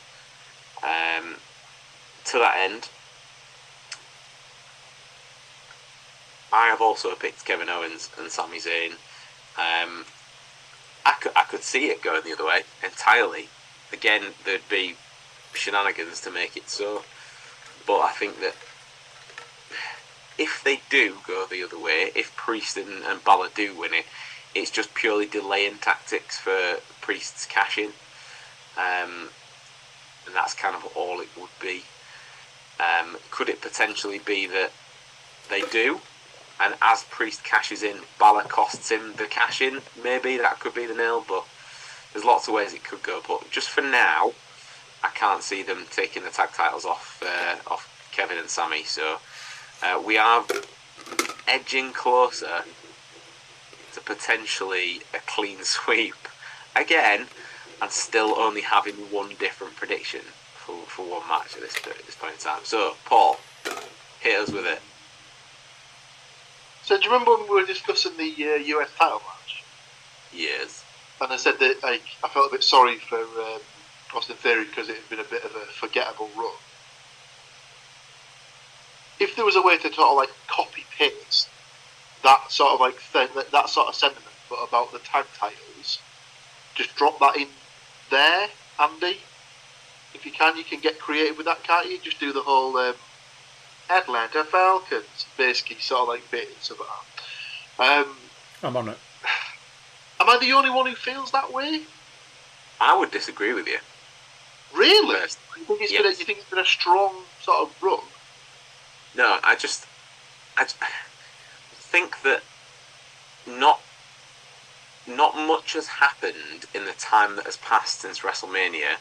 To that end, I have also picked Kevin Owens and Sami Zayn. I could see it going the other way entirely. Again, there'd be shenanigans to make it so, but I think that if they do go the other way, if Priest and Balor do win it, it's just purely delaying tactics for Priest's cash-in, and that's kind of all it would be. Could it potentially be that they do, and as Priest cashes in, Balor costs him the cash-in? Maybe that could be the nail, but there's lots of ways it could go. But just for now, I can't see them taking the tag titles off Kevin and Sami. So we are edging closer to potentially a clean sweep again, and still only having one different prediction for one match at this point in time. So, Paul, hit us with it. So, do you remember when we were discussing the US title match? Yes. And I said that I felt a bit sorry for Austin Theory because it had been a bit of a forgettable run. If there was a way to sort of like copy paste that sort of like thing, that sort of sentiment, but about the tag titles, just drop that in there, Andy. If you can get creative with that, can't you? Just do the whole Atlanta Falcons, basically, sort of like bit and stuff like that. I'm on it. Am I the only one who feels that way? I would disagree with you. Really? First, You think yes. you think it's been a strong sort of run? No, I think that not much has happened in the time that has passed since WrestleMania,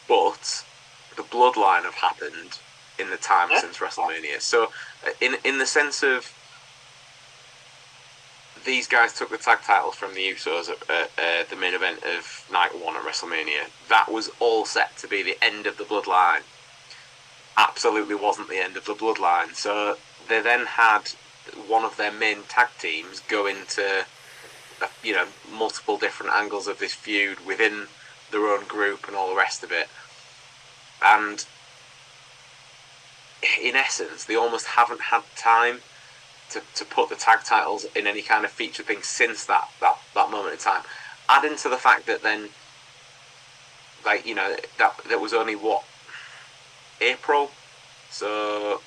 but the bloodline have happened in the time since WrestleMania. So, in the sense of these guys took the tag titles from the Usos at the main event of Night 1 at WrestleMania. That was all set to be the end of the bloodline. Absolutely wasn't the end of the bloodline. So they then had one of their main tag teams go into multiple different angles of this feud within their own group and all the rest of it. And in essence, they almost haven't had time to put the tag titles in any kind of feature thing since that moment in time. Adding to the fact that then, that was only April, so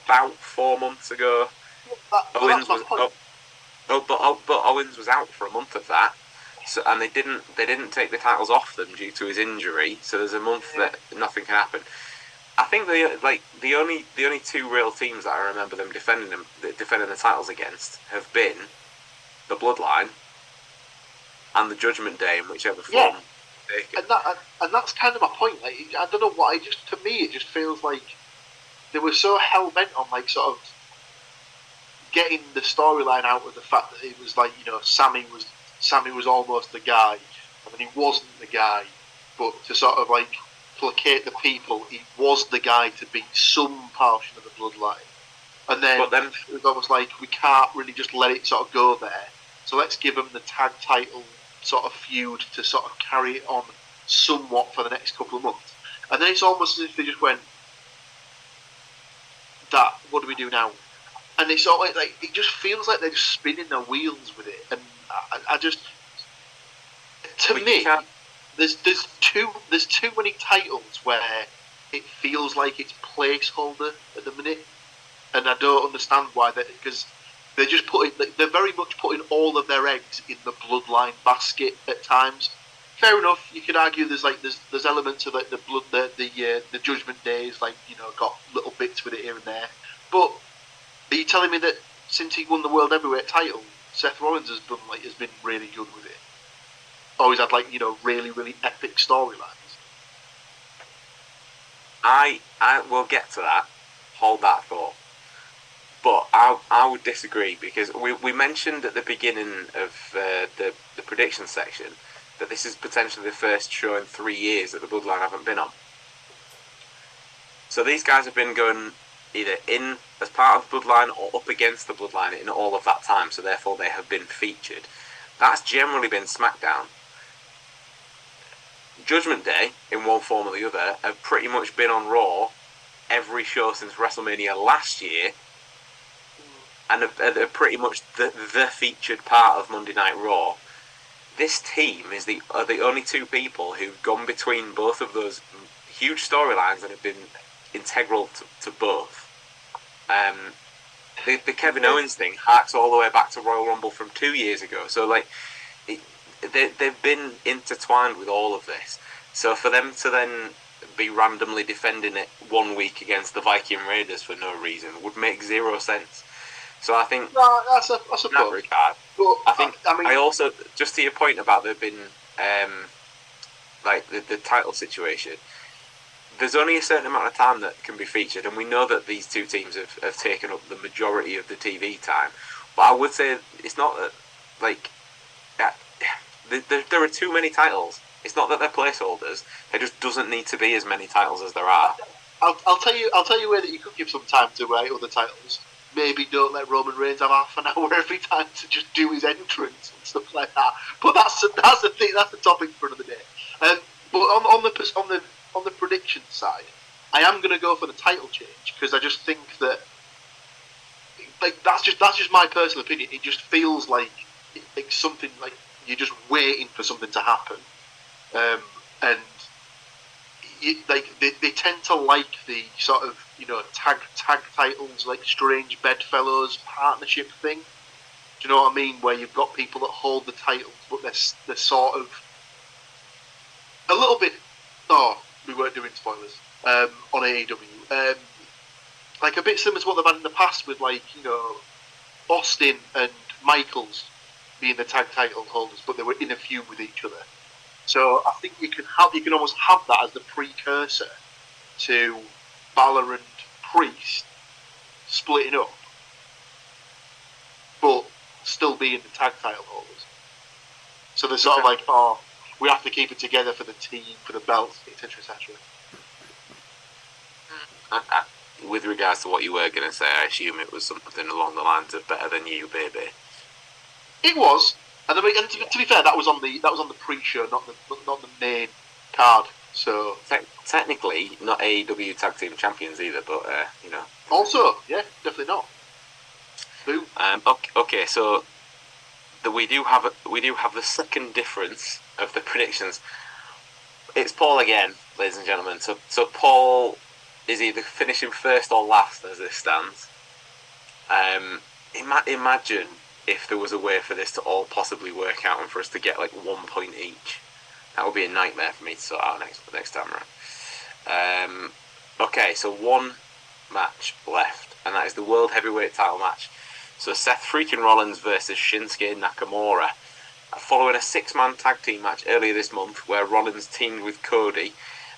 about 4 months ago. Owens that's my was point. but Owens was out for a month of that. So, and they didn't take the titles off them due to his injury. So there's a month that nothing can happen. I think the only two real teams that I remember them defending the titles against have been the Bloodline and the Judgment Day in whichever form. And that's kind of my point. Like, I don't know what. To me, it just feels like they were so hell bent on like sort of getting the storyline out of the fact that it was like, you know, Sammy was almost the guy, and then he wasn't the guy, but to sort of like placate the people, he was the guy to beat some portion of the Bloodline. And then it was almost like, we can't really just let it sort of go there, so let's give them the tag title sort of feud to sort of carry it on somewhat for the next couple of months. And then it's almost as if they just went, what do we do now? And it's all like it just feels like they're just spinning their wheels with it. And I just, to me, there's too many titles where it feels like it's placeholder at the minute, and I don't understand why. Because they're just they're very much putting all of their eggs in the Bloodline basket at times. Fair enough. You could argue there's elements of like the Judgment Days, like, you know, got little bits with it here and there. But are you telling me that since he won the World Heavyweight title, Seth Rollins has been really good with it? Always had, like, you know, really, really epic storylines. I will get to that. Hold that thought. But I would disagree, because we mentioned at the beginning of the prediction section that this is potentially the first show in 3 years that the Bloodline haven't been on. So these guys have been going either in as part of the Bloodline or up against the Bloodline in all of that time, so therefore they have been featured. That's generally been SmackDown. Judgment Day, in one form or the other, have pretty much been on Raw every show since WrestleMania last year, and are pretty much the featured part of Monday Night Raw. This team are the only two people who've gone between both of those huge storylines and have been integral to both. The Kevin Owens thing harks all the way back to Royal Rumble from 2 years ago. So, like, they've been intertwined with all of this. So for them to then be randomly defending it 1 week against the Viking Raiders for no reason would make zero sense. So I think I suppose. in that regard, but, I also, just to your point about there being like the title situation, there's only a certain amount of time that can be featured, and we know that these two teams have taken up the majority of the TV time. But I would say it's not that, like, there are too many titles. It's not that they're placeholders. There just doesn't need to be as many titles as there are. I'll tell you where that you could give some time to other titles. Maybe don't let Roman Reigns have half an hour every time to just do his entrance and stuff like that. But that's the thing. That's the topic for another day. But on the prediction side, I am going to go for the title change, because I just think that, like, that's just my personal opinion. It just feels like it's something like you're just waiting for something to happen, and they tend to like the sort of, you know, tag titles, like Strange Bedfellows partnership thing. Do you know what I mean? Where you've got people that hold the titles, but they're sort of a little bit. Oh, we weren't doing spoilers on AEW. Like a bit similar to what they've had in the past with, like, you know, Austin and Michaels being the tag title holders, but they were in a feud with each other. So I think you can almost have that as the precursor to Balor and Priest splitting up, but still being the tag title holders. So they're sort of like, oh, we have to keep it together for the team, for the belts, etc., etc. With regards to what you were going to say, I assume it was something along the lines of "better than you, baby." It was, and I mean, and to be fair, that was on the pre-show, not the main card. So technically, not AEW Tag Team Champions either, but you know. Also, yeah, definitely not. Boom. Okay, so we do have the second difference of the predictions. It's Paul again, ladies and gentlemen. So Paul is either finishing first or last as this stands. Imagine if there was a way for this to all possibly work out and for us to get like 1 point each. That would be a nightmare for me to sort out next time around. Okay, so one match left, and that is the World Heavyweight title match. So Seth freaking Rollins versus Shinsuke Nakamura, following a 6-man tag team match earlier this month where Rollins teamed with Cody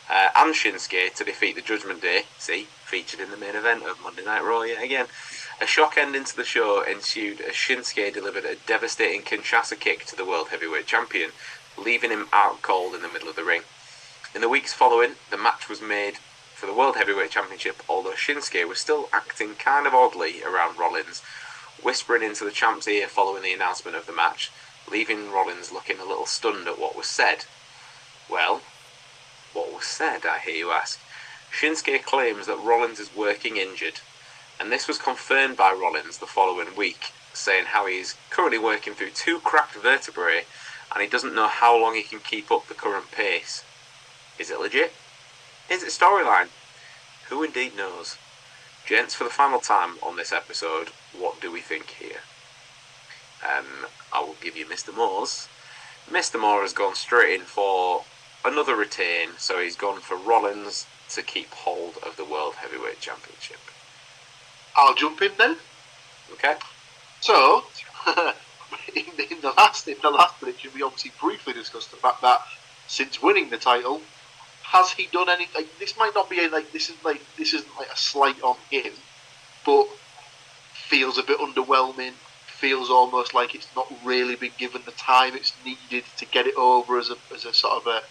and Shinsuke to defeat the Judgment Day. See, featured in the main event of Monday Night Raw yet again. A shock ending to the show ensued as Shinsuke delivered a devastating Kinshasa kick to the World Heavyweight Champion, leaving him out cold in the middle of the ring. In the weeks following, the match was made for the World Heavyweight Championship, although Shinsuke was still acting kind of oddly around Rollins, whispering into the champ's ear following the announcement of the match, leaving Rollins looking a little stunned at what was said. Well, what was said, I hear you ask? Shinsuke claims that Rollins is working injured, and this was confirmed by Rollins the following week, saying how he is currently working through 2 cracked vertebrae and he doesn't know how long he can keep up the current pace. Is it legit? Is it storyline? Who indeed knows? Gents, for the final time on this episode, what do we think here? I will give you Mr. Moore's. Mr. Moore has gone straight in for another retain, so he's gone for Rollins to keep hold of the World Heavyweight Championship. I'll jump in then. Okay. So, in the last prediction, we obviously briefly discussed the fact that since winning the title, has he done any? Like, this might not be this isn't like a slight on him, but feels a bit underwhelming. Feels almost like it's not really been given the time it's needed to get it over as a sort of a,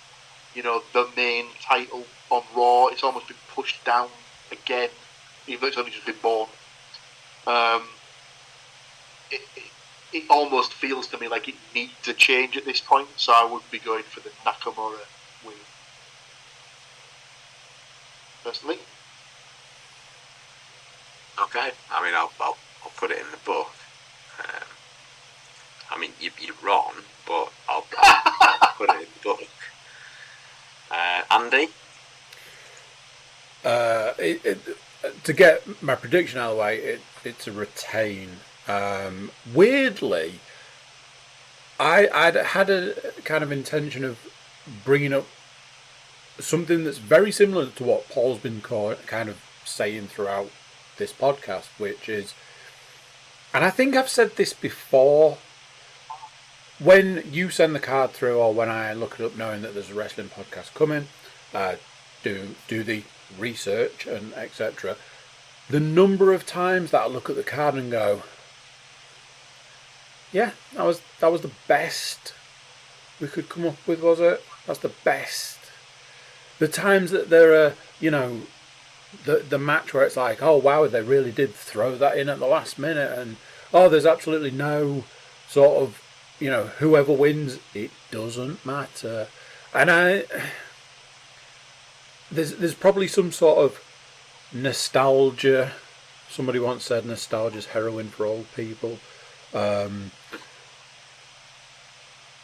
the main title on Raw. It's almost been pushed down again, even though it's only just been born. It almost feels to me like it needs a change at this point, so I would be going for the Nakamura win. Personally. Okay. I mean, I'll put it in the book. I mean, you're wrong, but I'll put it in the book. Andy? To get my prediction out of the way, it's a retain. Weirdly, I'd had a kind of intention of bringing up something that's very similar to what Paul's been kind of saying throughout this podcast, which is, and I think I've said this before, when you send the card through or when I look it up knowing that there's a wrestling podcast coming, do the research and etc. The number of times that I look at the card and go, yeah, that was the best we could come up with, was it? That's the best. The times that there are, the match where it's like, oh wow, they really did throw that in at the last minute, and oh, there's absolutely no sort of, whoever wins, it doesn't matter. And there's probably some sort of nostalgia. Somebody once said nostalgia's heroin for old people.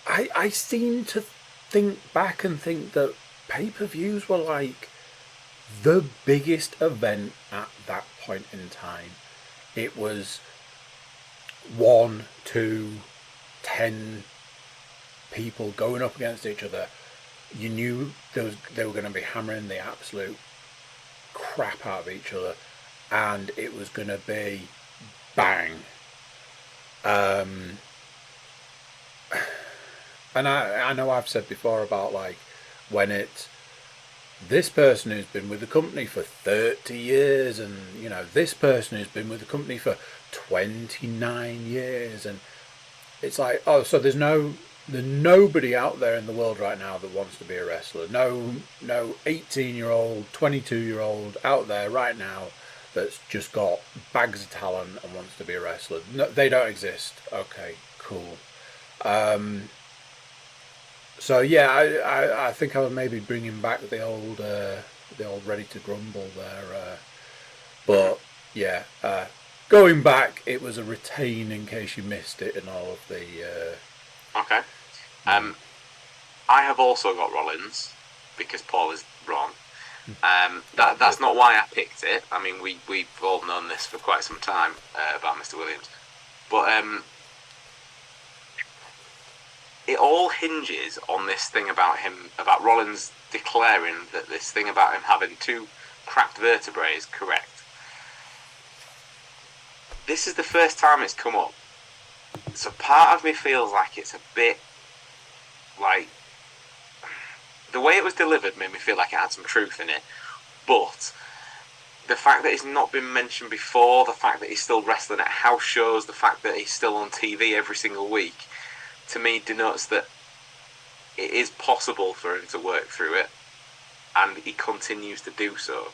I seem to think back and think that pay-per-views were like the biggest event at that point in time. It was 1, 2, 10 people going up against each other. You knew they were going to be hammering the absolute crap out of each other, and it was going to be bang. And I know I've said before about like when it's this person who's been with the company for 30 years and this person who's been with the company for 29 years, and it's like, oh, so there's nobody out there in the world right now that wants to be a wrestler. No 18-year-old, 22-year-old out there right now that's just got bags of talent and wants to be a wrestler. No, they don't exist. Okay, cool. So yeah, I think I was maybe bringing back the old Ready to Grumble there. But yeah, going back, it was a retain in case you missed it and all of the. Okay. I have also got Rollins because Paul is wrong. That's not why I picked it. I mean, we've all known this for quite some time about Mr. Williams, but it all hinges on this thing about Rollins declaring that this thing about him having 2 cracked vertebrae is correct. This is the first time it's come up, so part of me feels like it's a bit like the way it was delivered made me feel like it had some truth in it, but the fact that it's not been mentioned before, the fact that he's still wrestling at house shows, the fact that he's still on TV every single week, to me denotes that it is possible for him to work through it, and he continues to do so.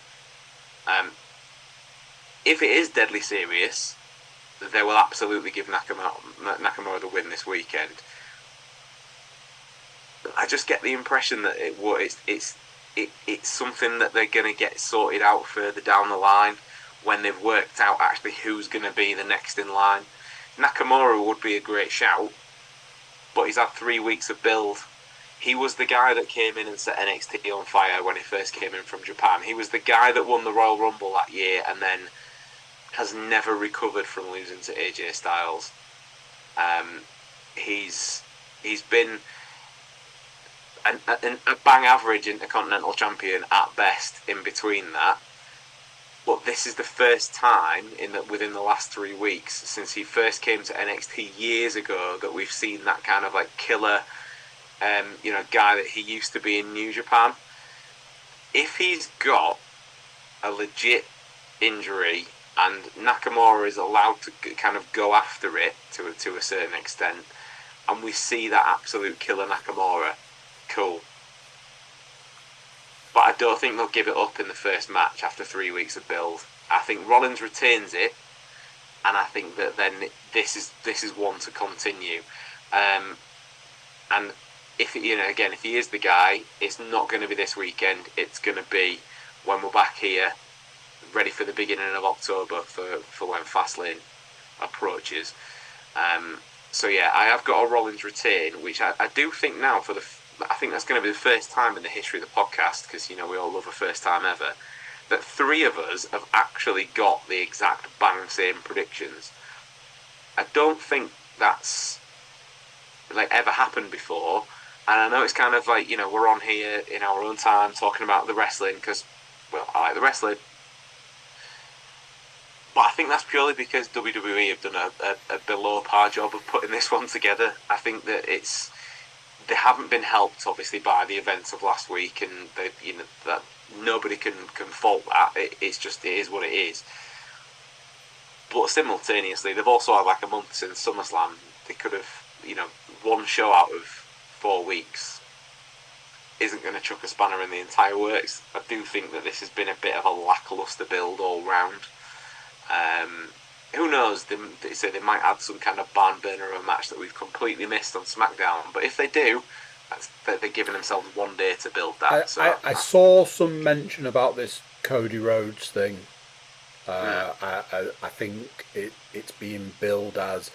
If it is deadly serious, they will absolutely give Nakamura the win this weekend. I just get the impression that it's something that they're going to get sorted out further down the line when they've worked out actually who's going to be the next in line. Nakamura would be a great shout, but he's had 3 weeks of build. He was the guy that came in and set NXT on fire when he first came in from Japan. He was the guy that won the Royal Rumble that year and then has never recovered from losing to AJ Styles. He's been a bang average Intercontinental Champion at best in between that. But this is the first time within the last 3 weeks since he first came to NXT years ago that we've seen that kind of like killer, guy that he used to be in New Japan. If he's got a legit injury and Nakamura is allowed to kind of go after it to a certain extent, and we see that absolute killer Nakamura, cool. But I don't think they'll give it up in the first match after 3 weeks of build. I think Rollins retains it, and I think that then this is one to continue. And if if he is the guy, it's not going to be this weekend. It's going to be when we're back here, ready for the beginning of October for when Fastlane approaches. So yeah, I have got a Rollins retain, which I do think now I think that's going to be the first time in the history of the podcast, because we all love a first time ever, that 3 of us have actually got the exact bang same predictions. I don't think that's ever happened before, and I know it's kind of like we're on here in our own time talking about the wrestling because, well, I like the wrestling, but I think that's purely because WWE have done a below par job of putting this one together. I think that they haven't been helped obviously by the events of last week, and that nobody can fault that. It is what it is. But simultaneously, they've also had like a month since SummerSlam. They could have, one show out of 4 weeks isn't going to chuck a spanner in the entire works. I do think that this has been a bit of a lacklustre build all round. Who knows? They say they might add some kind of barn burner of a match that we've completely missed on SmackDown. But if they do, they're giving themselves 1 day to build that. I saw some mention about this Cody Rhodes thing. I think it's being billed as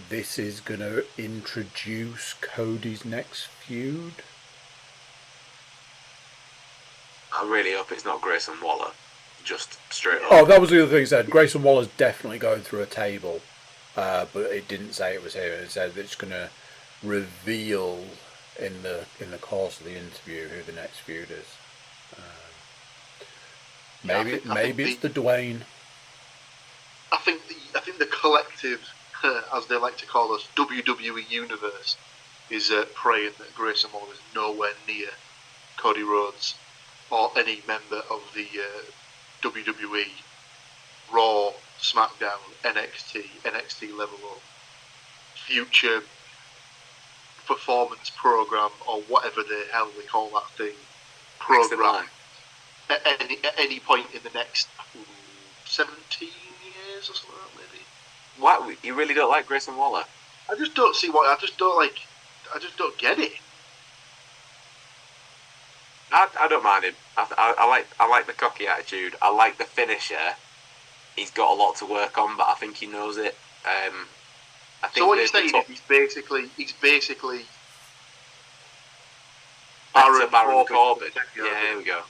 this is going to introduce Cody's next feud. I really hope it's not Grayson Waller. Just straight up. Oh, that was the other thing he said. Grayson Waller's definitely going through a table, but it didn't say it was him. It said that it's going to reveal in the course of the interview who the next feud is. Maybe it's the Dwayne. I think the collective, as they like to call us, WWE universe, is praying that Grayson Waller is nowhere near Cody Rhodes or any member of the WWE, Raw, SmackDown, NXT level up, future performance program, or whatever the hell they call that thing, program, at any point in the next 17 years or something like that, maybe. What? You really don't like Grayson Waller? I just don't see I just don't get it. I don't mind him. I like the cocky attitude. I like the finisher. He's got a lot to work on, but I think he knows it. I think so what you're saying is he's basically Baron Corbin. Yeah, here we go.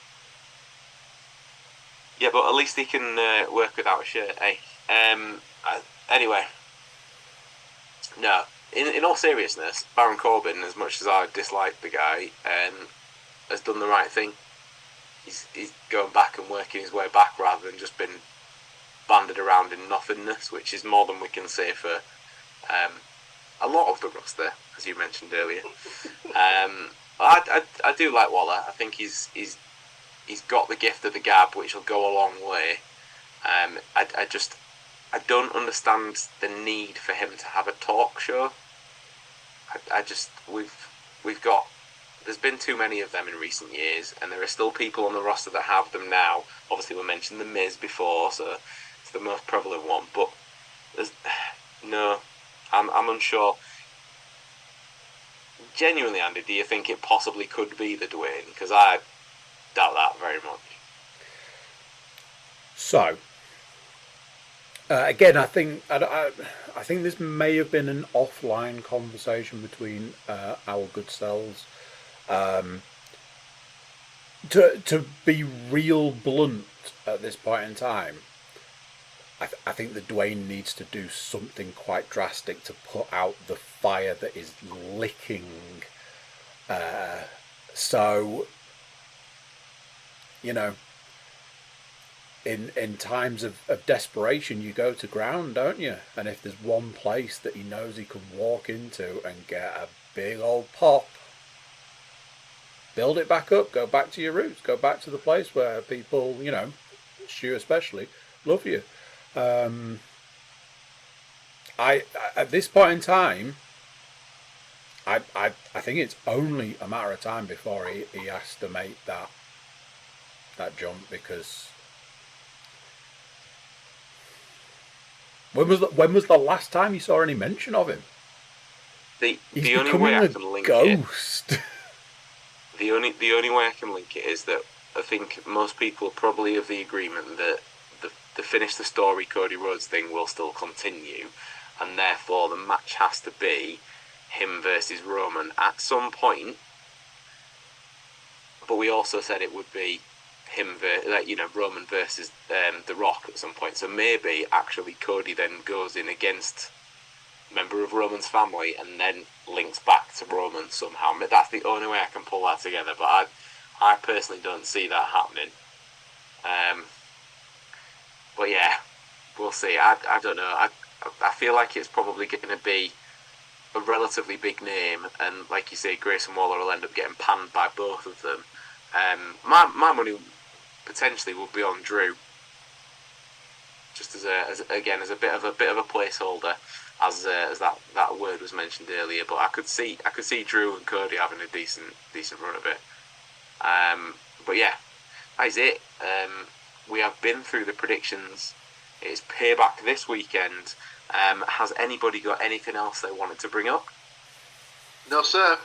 Yeah, but at least he can work without a shirt, eh? Anyway, no. In all seriousness, Baron Corbin, as much as I dislike the guy, has done the right thing. He's going back and working his way back rather than just been banded around in nothingness, which is more than we can say for a lot of the roster, as you mentioned earlier. I do like Waller. I think he's got the gift of the gab, which will go a long way. I don't understand the need for him to have a talk show. We've got. There's been too many of them in recent years, and there are still people on the roster that have them now. Obviously, we mentioned The Miz before, so it's the most prevalent one. But no, I'm unsure. Genuinely, Andy, do you think it possibly could be the Dwayne? Because I doubt that very much. So, again, I think this may have been an offline conversation between our good selves. To be real blunt at this point in time, I think that Dwayne needs to do something quite drastic to put out the fire that is licking. So, you know, in times of desperation, you go to ground, don't you? And if there's one place that he knows he can walk into and get a big old pop, build it back up, go back to your roots, go back to the place where people, you know, Stu especially, love you. I at this point in time, I think it's only a matter of time before he has to make that jump, because when was the last time you saw any mention of him? The only way I can link it. The only way I can link it is that I think most people are probably of the agreement that the finish the story Cody Rhodes thing will still continue, and therefore the match has to be him versus Roman at some point. But we also said it would be him Roman versus The Rock at some point. So maybe actually Cody then goes in against a member of Roman's family and then links back to Roman somehow. But that's the only way I can pull that together. But I personally don't see that happening. But yeah, we'll see. I don't know. I feel like it's probably going to be a relatively big name, and like you say, Grayson Waller will end up getting panned by both of them. My money potentially will be on Drew, just as a bit of a placeholder, as that word was mentioned earlier. But I could see Drew and Cody having a decent run of it. But yeah, that is it. We have been through the predictions. It is Payback this weekend. Has anybody got anything else they wanted to bring up? No, sir.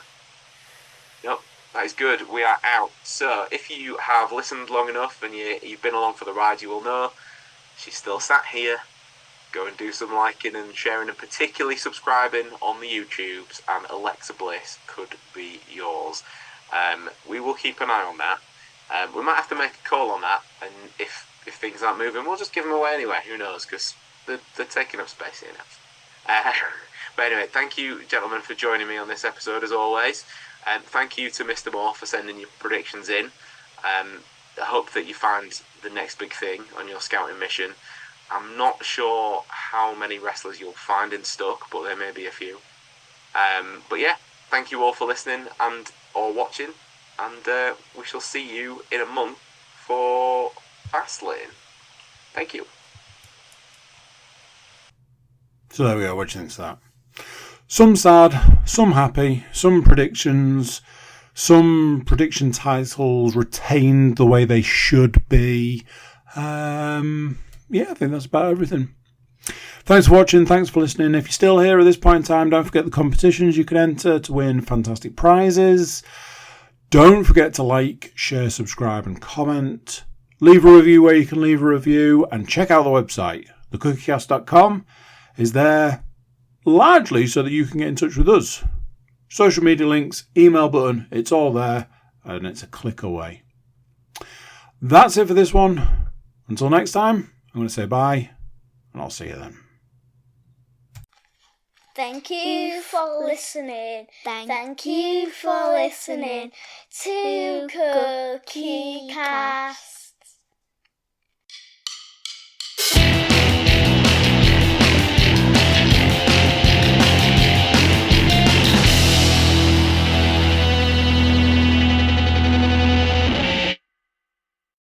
Nope. That is good. We are out. So, if you have listened long enough and you've been along for the ride, you will know she's still sat here. Go and do some liking and sharing, and particularly subscribing on the YouTubes, and Alexa Bliss could be yours. We will keep an eye on that. We might have to make a call on that, and if things aren't moving, we'll just give them away anyway. Who knows? Because they're taking up space here now. But anyway, thank you, gentlemen, for joining me on this episode as always. Thank you to Mr. Moore for sending your predictions in. I hope that you find the next big thing on your scouting mission. I'm not sure how many wrestlers you'll find in Stoke, but there may be a few. But yeah, thank you all for listening and or watching, and we shall see you in a month for Fastlane. Thank you. So there we go. What do you think of that? Some sad, some happy, some predictions, some prediction titles retained the way they should be. Yeah, I think that's about everything. Thanks for watching. Thanks for listening. If you're still here at this point in time, don't forget the competitions you can enter to win fantastic prizes. Don't forget to like, share, subscribe and comment. Leave a review where you can leave a review, and check out the website. thecookiecast.com is there largely so that you can get in touch with us. Social media links, email button, it's all there, and it's a click away. That's it for this one. Until next time, I'm going to say bye, and I'll see you then. Thank you for listening. Thank you for listening to Cookie Cast.